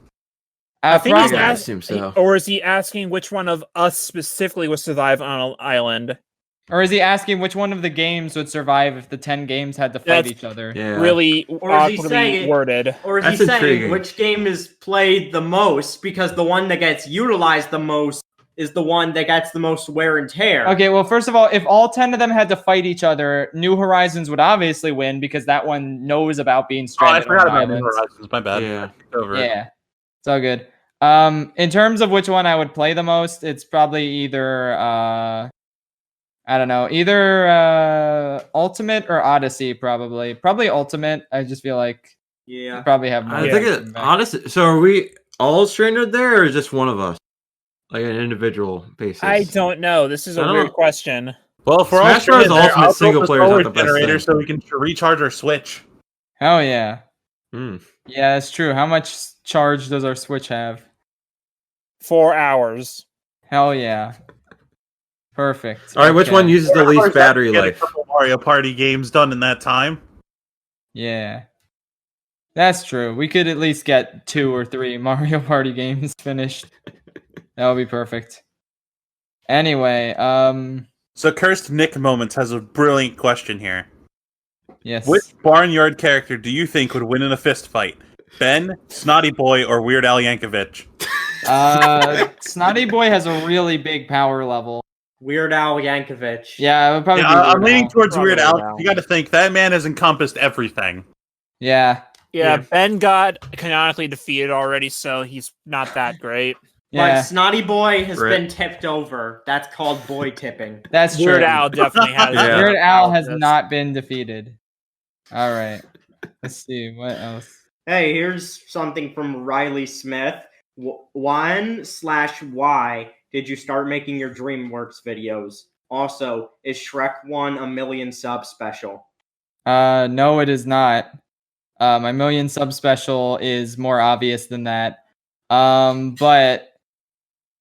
I think he's probably. I asking, assume so. or is he asking which one of us specifically would survive on an island? Or is he asking which one of the games would survive if the 10 games had to fight That's- each other? Yeah. Really Or is he awkwardly saying- worded. Or is That's he saying intriguing. which game is played the most because the one that gets utilized the most is the one that gets the most wear and tear? Okay, well, first of all, if all 10 of them had to fight each other, New Horizons would obviously win because that one knows about being Oh, I stranded forgot on about New islands. Horizons. My bad. Yeah. Over it. Yeah, it's all good. In terms of which one I would play the most, it's probably either I don't know, either Ultimate or Odyssey. Probably Ultimate. I just feel like you Yeah. probably have more. I think action back. honestly. So are we all stranded there, or just one of us? like an individual basis? I don't know. This is a I don't weird know. question. Well, if we're all Smash Bros. streaming there, Ultimate I'll single build a player is not solar the best generator thing. so we can recharge our Switch. Hell yeah. Hmm. Yeah, that's true. How much charge does our Switch have? 4 hours. Hell yeah. Perfect. All right, which Okay. one uses the least battery Get life? a couple Mario Party games done in that time. Yeah. That's true. We could at least get 2 or 3 Mario Party games finished. That would be perfect. Anyway, So Cursed Nick Moments has a brilliant question here. yes. Which Barnyard character do you think would win in a fist fight? Ben, Snotty Boy, or Weird Al Yankovic? Snotty Boy has a really big power level. Weird Al Yankovic. Yeah, it would probably Yeah, be I'm Weird leaning Al. towards Probably Weird Al. Weird Al. You got to think that man has encompassed everything. Yeah. Yeah, Yeah. Ben got canonically defeated already, so he's not that great. But Yeah. Snotty Boy has Right. been tipped over. That's called boy tipping. That's true. Weird Al definitely has. Yeah. Weird Al has This. not been defeated. All right. Let's see what else. Hey, here's something from Riley Smith. When/why did you start making your DreamWorks videos? Also, is Shrek 1 a million sub special? No, it is not. My million sub special is more obvious than that. But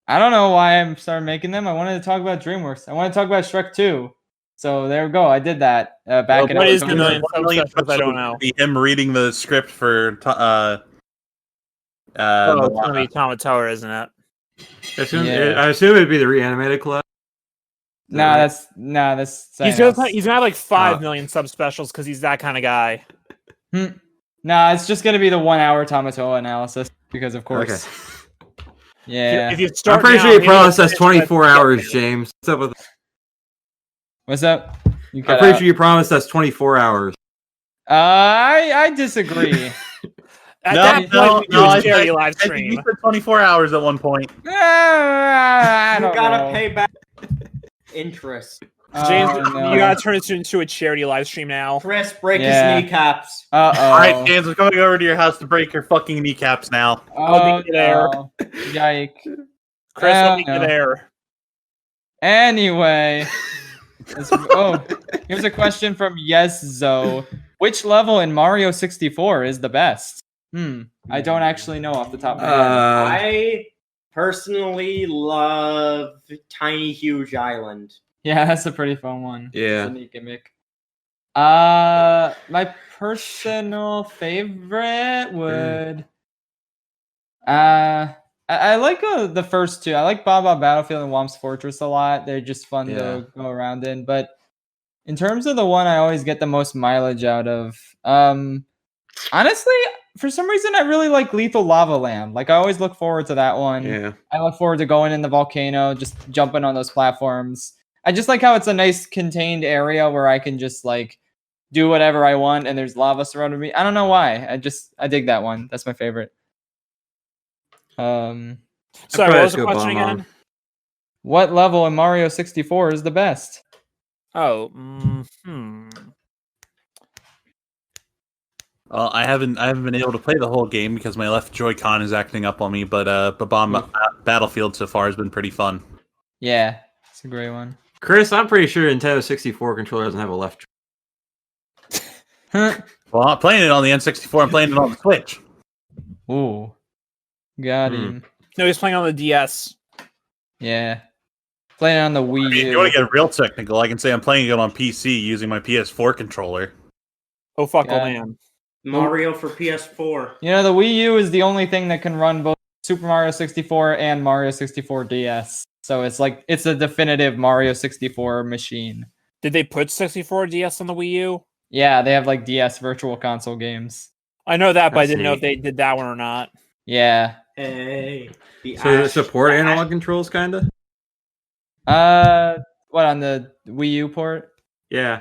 I don't know why I started making them. I wanted to talk about DreamWorks. I want to talk about Shrek 2. So there we go. I did that back in what is the October. million sub specials? I don't know. Be him reading the script for Oh, it's Moana. gonna be Tamatoa, isn't it? Yeah. I assume it'd be the reanimated collab. Nah, right? that's He's something gonna else. he's gonna have like 5 million sub specials because he's that kind of guy. Nah, it's just gonna be the 1 hour Tamatoa analysis because of course. Okay. Yeah. If you start I'm pretty now, sure you maybe promised you'll us finish 24 by- hours, James. What's up with? What's up? You I'm cut pretty out. sure you promised us 24 hours. I disagree. At that point, we do I a charity think- live I think stream. you said 24 hours at one point. I You don't gotta know. pay back interest. James, Oh, no. you gotta turn it into a charity live stream now. Chris, break Yeah. his kneecaps. Uh-oh. All right, James, I'm coming over to your house to break your fucking kneecaps now. I'll be there. no. Yike. Chris, I'll be no. there. Anyway. Here's a question from YesZo. Which level in Mario 64 is the best? I don't actually know off the top of my head. I personally love Tiny Huge Island. Yeah, that's a pretty fun one. Yeah. It's a neat gimmick. My personal favorite would I like the first two. I like Baba Battlefield and Womp's Fortress a lot. They're just fun to go around in. But in terms of the one I always get the most mileage out of, honestly, for some reason I really like Lethal Lava Land. Like I always look forward to that one. Yeah. I look forward to going in the volcano, just jumping on those platforms. I just like how it's a nice contained area where I can just like do whatever I want and there's lava surrounding me. I don't know why. I dig that one. That's my favorite. Sorry, probably what was just the go question Bomb-On. again? What level in Mario 64 is the best? Oh, Well, I haven't been able to play the whole game because my left Joy-Con is acting up on me. But Battlefield so far has been pretty fun. Yeah, it's a great one. Chris, I'm pretty sure Nintendo 64 controller doesn't have a left. Huh. Well, I'm not playing it on the N64. I'm playing it on the Switch. Ooh, got Hmm. him. no, he's playing on the DS. Yeah, playing on the Wii I mean, if U. you want to get real technical, I can say I'm playing it on PC using my PS4 controller. Oh fuck, Yeah. oh man. Mario for PS4. You know, the Wii U is the only thing that can run both Super Mario 64 and Mario 64 DS. So it's like it's a definitive Mario 64 machine. Did they put 64 DS on the Wii U? Yeah, they have like DS Virtual Console games. I know that, but I That's didn't know neat. if they did that one or not. Yeah. Hey. So does it support analog controls, kind of? What on the Wii U port? Yeah.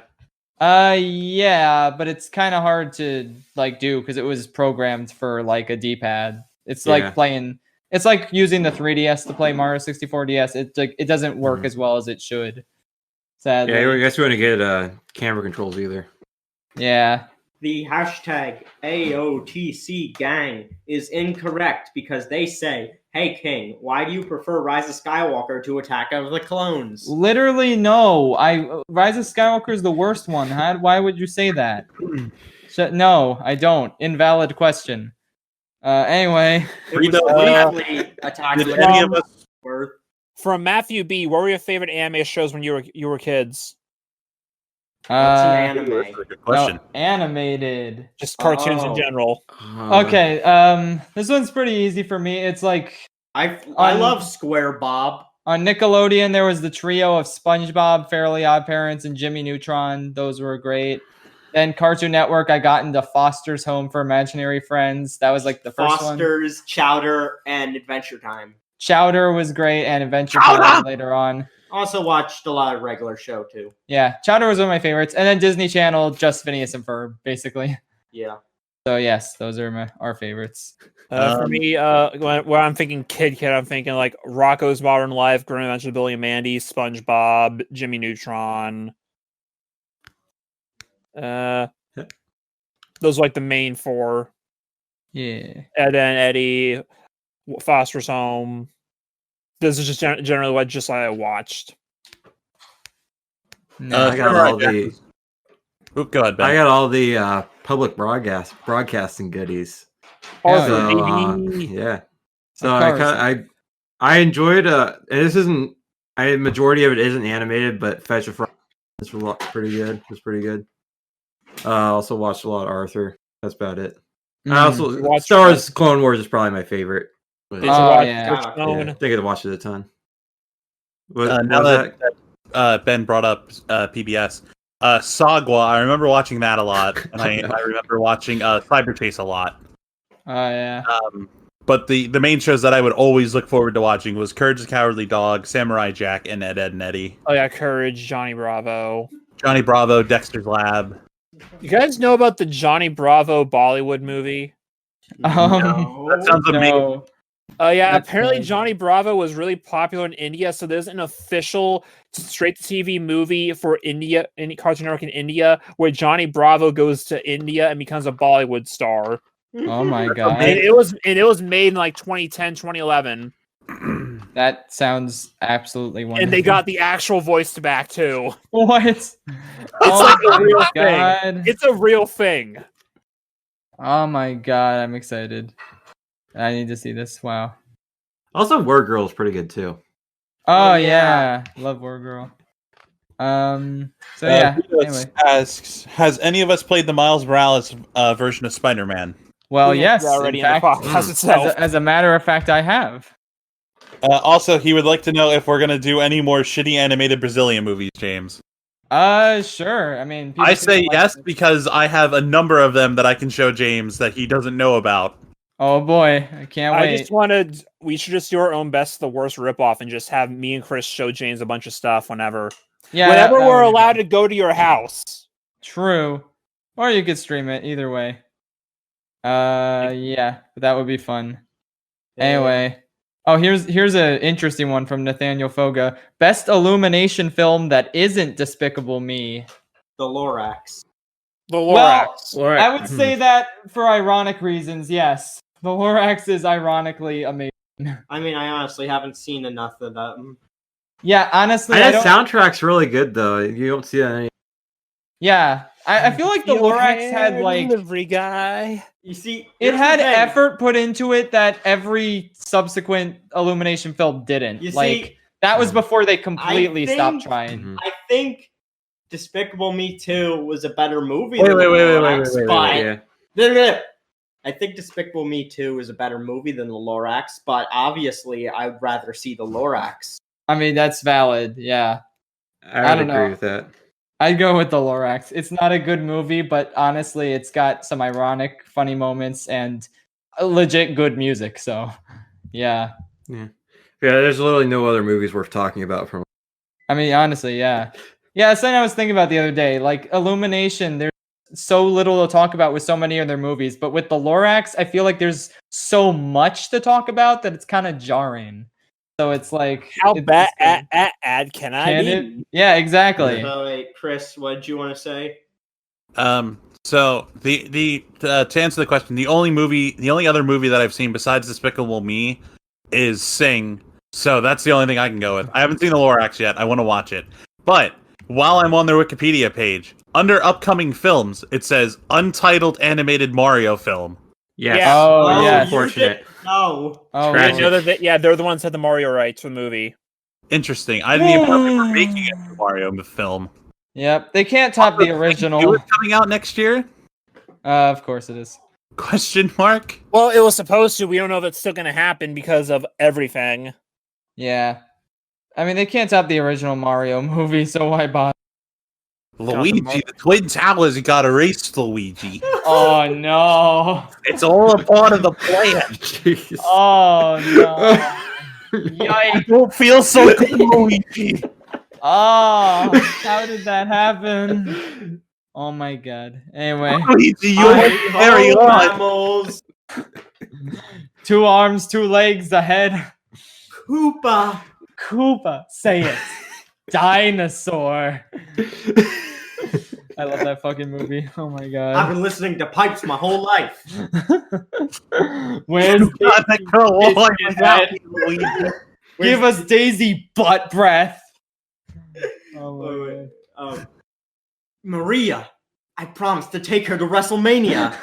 Yeah, but it's kind of hard to like do because it was programmed for like a D-pad. It's Yeah. like playing. It's like using the 3DS to play Mario 64 DS. It doesn't work Mhm. as well as it should. Sadly. Yeah, I guess we want to get camera controls either. Yeah. the hashtag AOTC gang is incorrect because they say, "Hey King, why do you prefer Rise of Skywalker to Attack of the Clones?" Literally, no. Rise of Skywalker is the worst one. Why would you say that? No, I don't. Invalid question. Anyway. It was Frito, briefly Attack did of the any of Clones. us? From Matthew B, what were your favorite anime shows when you were kids? What's an That's anime? a good question. No, animated. Just cartoons in Oh. general. Okay, this one's pretty easy for me. It's like I On- love Square Bob. on Nickelodeon, there was the trio of SpongeBob, Fairly Odd Parents, and Jimmy Neutron. Those were great. Then Cartoon Network, I got into Foster's Home for Imaginary Friends. That was like the first one. Foster's, Chowder, and Adventure Time. Chowder was great, and Adventure Time later on. Also watched a lot of regular show too. Yeah, Chowder was one of my favorites. And then Disney Channel, just Phineas and Ferb, basically. Yeah. So yes, those are our favorites. For me, when I'm thinking kid, I'm thinking like Rocco's Modern Life, Grim Adventures of Billy and Mandy, SpongeBob, Jimmy Neutron. Those are like the main four. Yeah. Ed and Eddie, Foster's Home. This is just generally what I watched. No, I got all the. Oop, go ahead, Ben. I got all the public broadcasting goodies. Oh, So, baby. yeah. So Of course. I enjoyed and this isn't majority of it isn't animated, but Fetch a Fry is pretty good. It was pretty good. Also watched a lot of Arthur. That's about it. I also Watched Star Wars Clone Wars is probably my favorite. But, Did you Oh, watch yeah. Richmond? I think I watched it a ton. What Now was that Ben brought up PBS, Sagwa, I remember watching that a lot, and I remember watching Cyber Chase a lot. Oh yeah. But the main shows that I would always look forward to watching was Courage the Cowardly Dog, Samurai Jack, and Ed, Ed and Eddie. Oh yeah, Courage, Johnny Bravo. Johnny Bravo, Dexter's Lab. You guys know about the Johnny Bravo Bollywood movie? That sounds amazing. No. Oh yeah, That's apparently crazy. Johnny Bravo was really popular in India, so there's an official straight-to-TV movie for India, in Cartoon Network in India, where Johnny Bravo goes to India and becomes a Bollywood star. Oh my god. And it was made in like 2010, 2011, That sounds absolutely wonderful. and they got the actual voice back too. what? It's Oh like a my real thing. god. It's a real thing. Oh my god, I'm excited. I need to see this. Wow. Also, Word Girl is pretty good too. Oh yeah. yeah. Love War Girl. So yeah. Anyway. Asks, has any of us played the Miles Morales version of Spider-Man? Well, We yes. already In in the fact, podcast itself. as a matter of fact, I have. Also, he would like to know if we're going to do any more shitty animated Brazilian movies, James. Sure. I mean, I people say seem to like yes it. because I have a number of them that I can show James that he doesn't know about. Oh boy, I can't I wait. just wanted. We should just do our own best, the worst ripoff, and just have me and Chris show James a bunch of stuff whenever Yeah. whenever that we're would be allowed fun. to go to your house. True. Or you could stream it. Either way. Yeah, but that would be fun. Anyway. Oh, here's an interesting one from Nathaniel Foga. Best Illumination film that isn't Despicable Me. The Lorax. The Well, Lorax. I would say that for ironic reasons, yes. The Lorax is ironically amazing. I mean, I honestly haven't seen enough of them. Yeah, honestly, And I the don't. soundtrack's really good though. You don't see that any. Yeah, I feel like the Lorax had like delivery guy. You see, it here's had the thing. effort put into it that every subsequent Illumination film didn't. You Like see, that was before they completely think- stopped trying. Mhm. I think Despicable Me 2 was a better movie Wait, than wait, The wait, wait, Lorax, wait, wait, but Yeah. No, no, no. I think Despicable Me 2 is a better movie than The Lorax, but obviously I'd rather see The Lorax. I mean, that's valid. Yeah, I I would don't agree know. with that. I'd go with the Lorax. It's not a good movie, but honestly, it's got some ironic, funny moments and legit good music. So, yeah. Yeah, there's literally no other movies worth talking about from. I mean, honestly, yeah. Yeah, that's something I was thinking about the other day. Like, Illumination, there's so little to talk about with so many other movies. But with the Lorax, I feel like there's so much to talk about that it's kind of jarring. So it's like... How it's bad just like, ad can I can be? it? Yeah, exactly. So, wait, Chris, what did you want to say? So to answer the question, the only other movie that I've seen besides Despicable Me is Sing. So that's the only thing I can go with. I haven't seen the Lorax yet. I want to watch it. But while I'm on their Wikipedia page, under upcoming films, it says untitled animated Mario film. Yes. Yeah. Oh, yes. Unfortunate. No. Oh, Tragic. I know that they're the ones that had the Mario rights for the movie. Interesting. I didn't even know they were making a Mario film. Yep, they can't top the original. Is it coming out next year? Of course it is. Question mark. Well, it was supposed to. We don't know if it's still going to happen because of everything. Yeah. I mean, they can't top the original Mario movie, so why bother? Luigi, the Twin Towers got erased, Luigi. Oh, no. It's all a part of the plan. Jeez. Oh, no. Yikes. I don't feel so good, Luigi. Oh, how did that happen? Oh, my God. Anyway. Luigi, you're very odd. Mammals. 2 arms, 2 legs, a head. Koopa. Koopa. Say it. Dinosaur. I love that fucking movie. Oh my I've god. been listening to Pipes my whole life. Where's Not that girl Daisy like in that, bed? Luigi. Give us Daisy butt breath. Oh my god. Maria, I promised to take her to WrestleMania.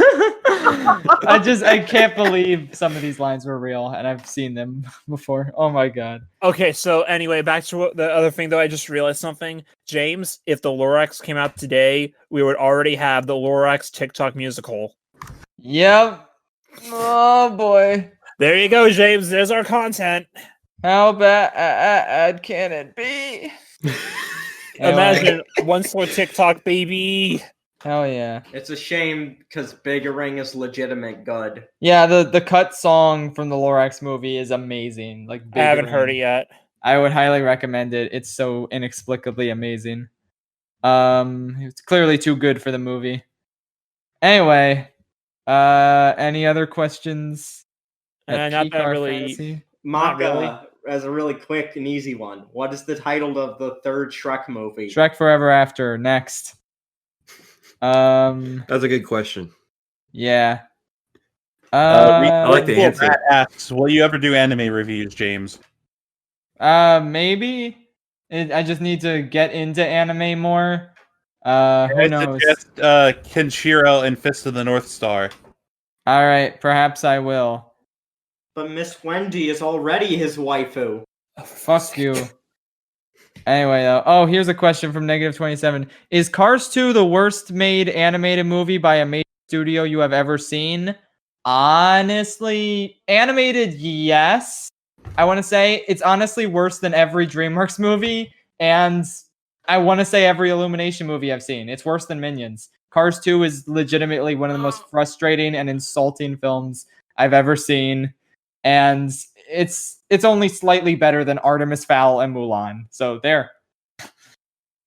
I can't believe some of these lines were real, and I've seen them before. Oh my god. Okay, so anyway, back to the other thing, though. I just realized something. James, if the Lorax came out today, we would already have the Lorax TikTok musical. Yep. Oh boy. There you go, James. There's our content. How bad can it be? Imagine once for TikTok, baby. Hell yeah. It's a shame because Biggering is legitimate good. Yeah, the cut song from the Lorax movie is amazing. Like I haven't Big heard Ring. it yet. I would highly recommend it. It's so inexplicably amazing. It's clearly too good for the movie. Anyway, any other questions? Not pique that our really. fantasy? Maka, really. as a really quick and easy one. What is the title of the third Shrek movie? Shrek Forever After. Next. That's a good question. Yeah. I like the Cool answer. Rat asks, will you ever do anime reviews, James? Maybe. I just need to get into anime more. Who I knows? suggest Kenshiro and Fist of the North Star. All right, perhaps I will. But Miss Wendy is already his waifu. Fuck you. Anyway, though. Here's a question from -27. Is Cars 2 the worst made animated movie by a major studio you have ever seen? Honestly, animated, yes. I want to say it's honestly worse than every DreamWorks movie, and I want to say every Illumination movie I've seen. It's worse than Minions. Cars 2 is legitimately one of the most frustrating and insulting films I've ever seen, and it's only slightly better than Artemis Fowl and Mulan. So there.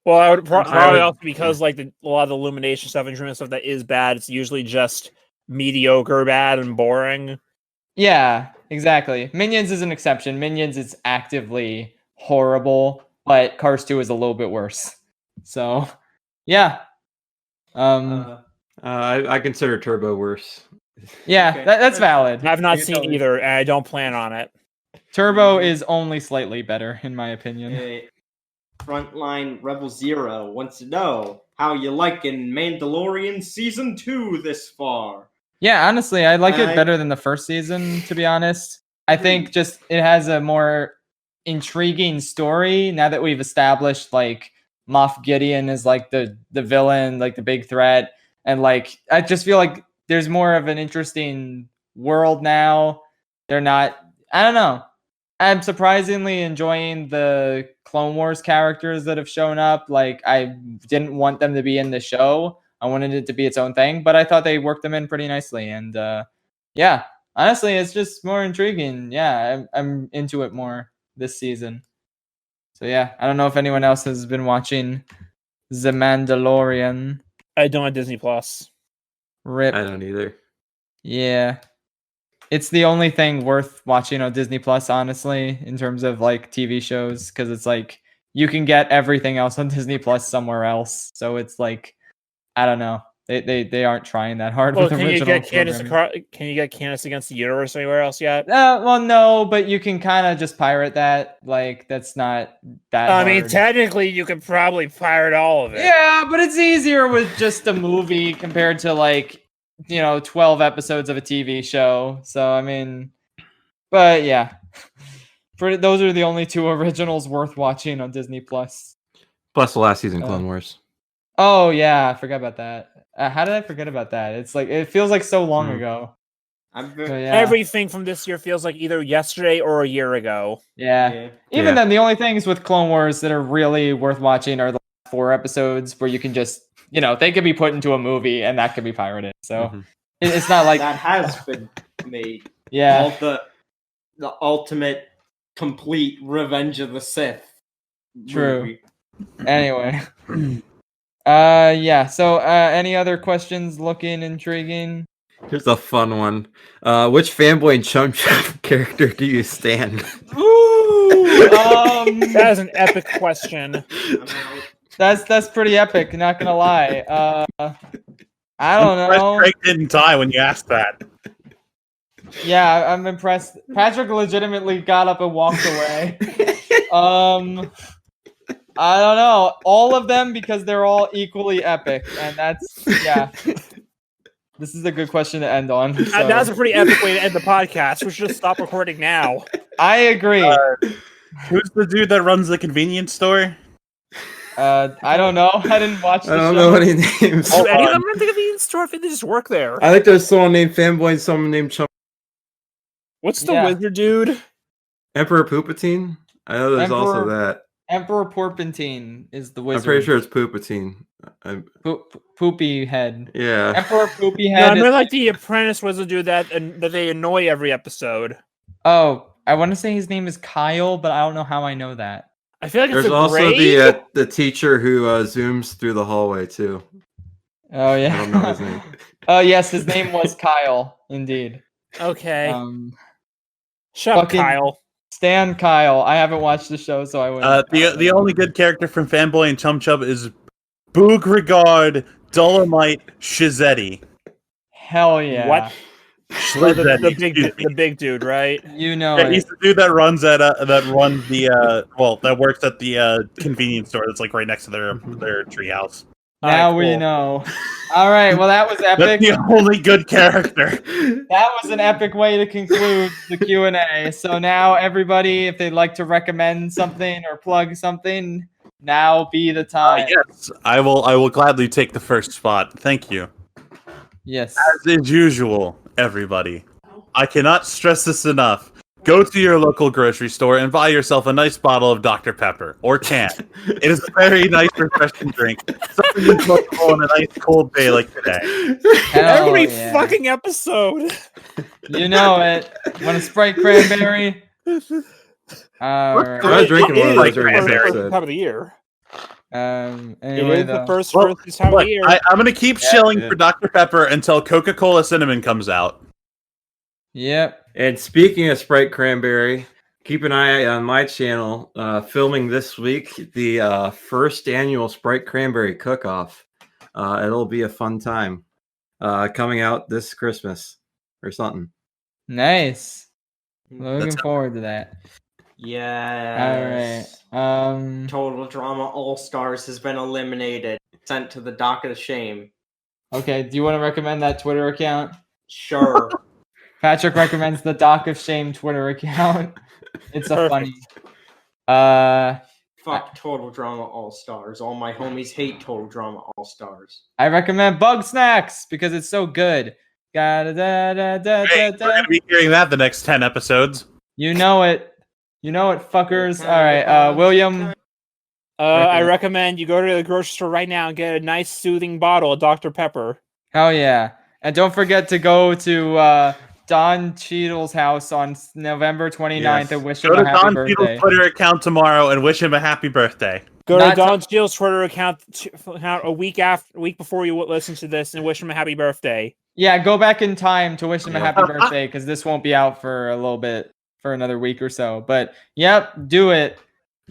Well, I would probably would- also because like a lot of the Illumination stuff and Dream stuff that is bad. It's usually just mediocre, bad, and boring. Yeah, exactly. Minions is an exception. Minions is actively horrible, but Cars 2 is a little bit worse. So, yeah. I consider Turbo worse. Yeah, okay. that's valid. I've not You seen totally- either, and I don't plan on it. Turbo is only slightly better, in my opinion. Frontline Rebel Zero wants to know how you liking Mandalorian Season 2 this far. Yeah, honestly, I like it I- better than the first season, to be honest. I think just it has a more intriguing story now that we've established like Moff Gideon is like the villain, like the big threat, and like I just feel like there's more of an interesting world now. They're not, I don't know. I'm surprisingly enjoying the Clone Wars characters that have shown up. Like I didn't want them to be in the show. I wanted it to be its own thing, but I thought they worked them in pretty nicely. And yeah, honestly, it's just more intriguing. Yeah, I'm into it more this season. So yeah, I don't know if anyone else has been watching The Mandalorian. I don't have Disney Plus. Rip. I don't either. Yeah. It's the only thing worth watching on Disney Plus, honestly, in terms of like TV shows, because it's like you can get everything else on Disney Plus somewhere else. So it's like, I don't know. They aren't trying that hard Well, with can you original get Candace? programming. Can you get Candace Against the Universe anywhere else yet? Well, no, but you can kind of just pirate that. Like, that's not that I hard. mean, technically, you could probably pirate all of it. Yeah, but it's easier with just a movie compared to, like, 12 episodes of a TV show. So, I mean, but yeah. Those are the only 2 originals worth watching on Disney Plus. Plus the last season, Clone Wars. Oh, yeah, I forgot about that. How did I forget about that? It's like, it feels like so long ago. Everything from this year feels like either yesterday or a year ago. Yeah. Even then, the only things with Clone Wars that are really worth watching are the last 4 episodes where you can just, they could be put into a movie and that could be pirated. So it's not like that has been made. Yeah. All the ultimate complete Revenge of the Sith. True. Movie. Anyway. Yeah. So, any other questions looking intriguing? Here's a fun one. Which fanboy and Chum Chum character do you stand? Ooh, that is an epic question. That's pretty epic. Not gonna lie. I don't know. Craig didn't die when you asked that. Yeah, I'm impressed. Patrick legitimately got up and walked away. I don't know. All of them because they're all equally epic, and that's This is a good question to end on. So. That's a pretty epic way to end the podcast. We should just stop recording now. I agree. Who's the dude that runs the convenience store? I don't know. I didn't watch the show. I don't know any names. Do any of them run the convenience store? I think they just work there. I think there's someone named Fanboy and someone named Chum. What's the wizard dude? Emperor Poopatine? I know there's also that. Emperor Porpentine is the wizard. I'm pretty sure it's Poopatine. Poopy head. Yeah. Emperor Poopy No, head. I'm like the apprentice wizard dude that they annoy every episode. Oh, I want to say his name is Kyle, but I don't know how I know that. I feel like there's it's also grade? the teacher who zooms through the hallway too. Oh yeah. I don't know his name. Oh yes, his name was Kyle. Indeed. Okay. Shut up, Kyle. Stan Kyle. I haven't watched the show, so I wouldn't. The only good character from Fanboy and Chum Chum is Boogregard Dolomite Shizetti. Hell yeah! What? The big dude, right? You know, he's the dude that runs at that works at the convenience store that's like right next to their treehouse. Now we know. All right, well that was epic. That's the only good character. That was an epic way to conclude the Q&A. So now everybody, if they'd like to recommend something or plug something, now be the time. Yes, I will gladly take the first spot. Thank you. Yes. As is usual, everybody. I cannot stress this enough. Go to your local grocery store and buy yourself a nice bottle of Dr. Pepper, or can. It is a very nice, refreshing drink. Something enjoyable on a nice cold day like today. Every fucking episode. You know it. Want a Sprite cranberry? I was drinking one of those during this episode. Time of the year. Anyway, it is the first time of the year. I'm gonna keep shilling for Dr. Pepper until Coca-Cola Cinnamon comes out. Yep. And speaking of Sprite Cranberry, keep an eye on my channel. Filming this week the first annual Sprite Cranberry Cook-Off. It'll be a fun time. Coming out this Christmas or something. Nice. Looking forward to that. Yeah. All right. Total Drama All Stars has been eliminated. Sent to the dock of shame. Okay. Do you want to recommend that Twitter account? Sure. Patrick recommends the Dock of Shame Twitter account. It's a funny. Fuck Total Drama All Stars. All my homies hate Total Drama All Stars. I recommend Bugsnax because it's so good. We're gonna be hearing that the next 10 episodes. You know it. You know it, fuckers. All right, William. I recommend you go to the grocery store right now and get a nice soothing bottle of Dr. Pepper. Hell yeah. And don't forget to go to Don Cheadle's house on November 29th and wish him a happy birthday. Go to Don Cheadle's Twitter account tomorrow and wish him a happy birthday. Go to Don Cheadle's Twitter account a week before you listen to this and wish him a happy birthday. Yeah, go back in time to wish him a happy birthday because this won't be out for a little bit, for another week or so. But, yep, do it.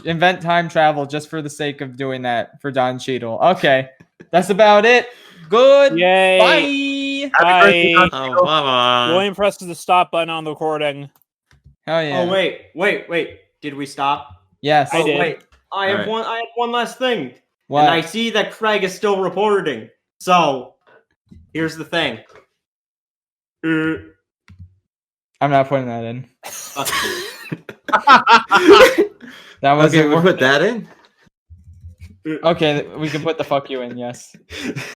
invent time travel just for the sake of doing that for Don Cheadle. Okay, that's about it. Good. Yay. Bye. Happy birthday, Bye. Don Oh, Cheadle. mama. William presses the stop button on the recording. Hell yeah. Oh wait. Did we stop? Yes. I Oh did. wait. I have Alright. one last thing. What? And I see that Craig is still reporting. So here's the thing. I'm not putting that in. Fuck you. That was Okay, we'll put that in. okay. We can put the fuck you in. Yes.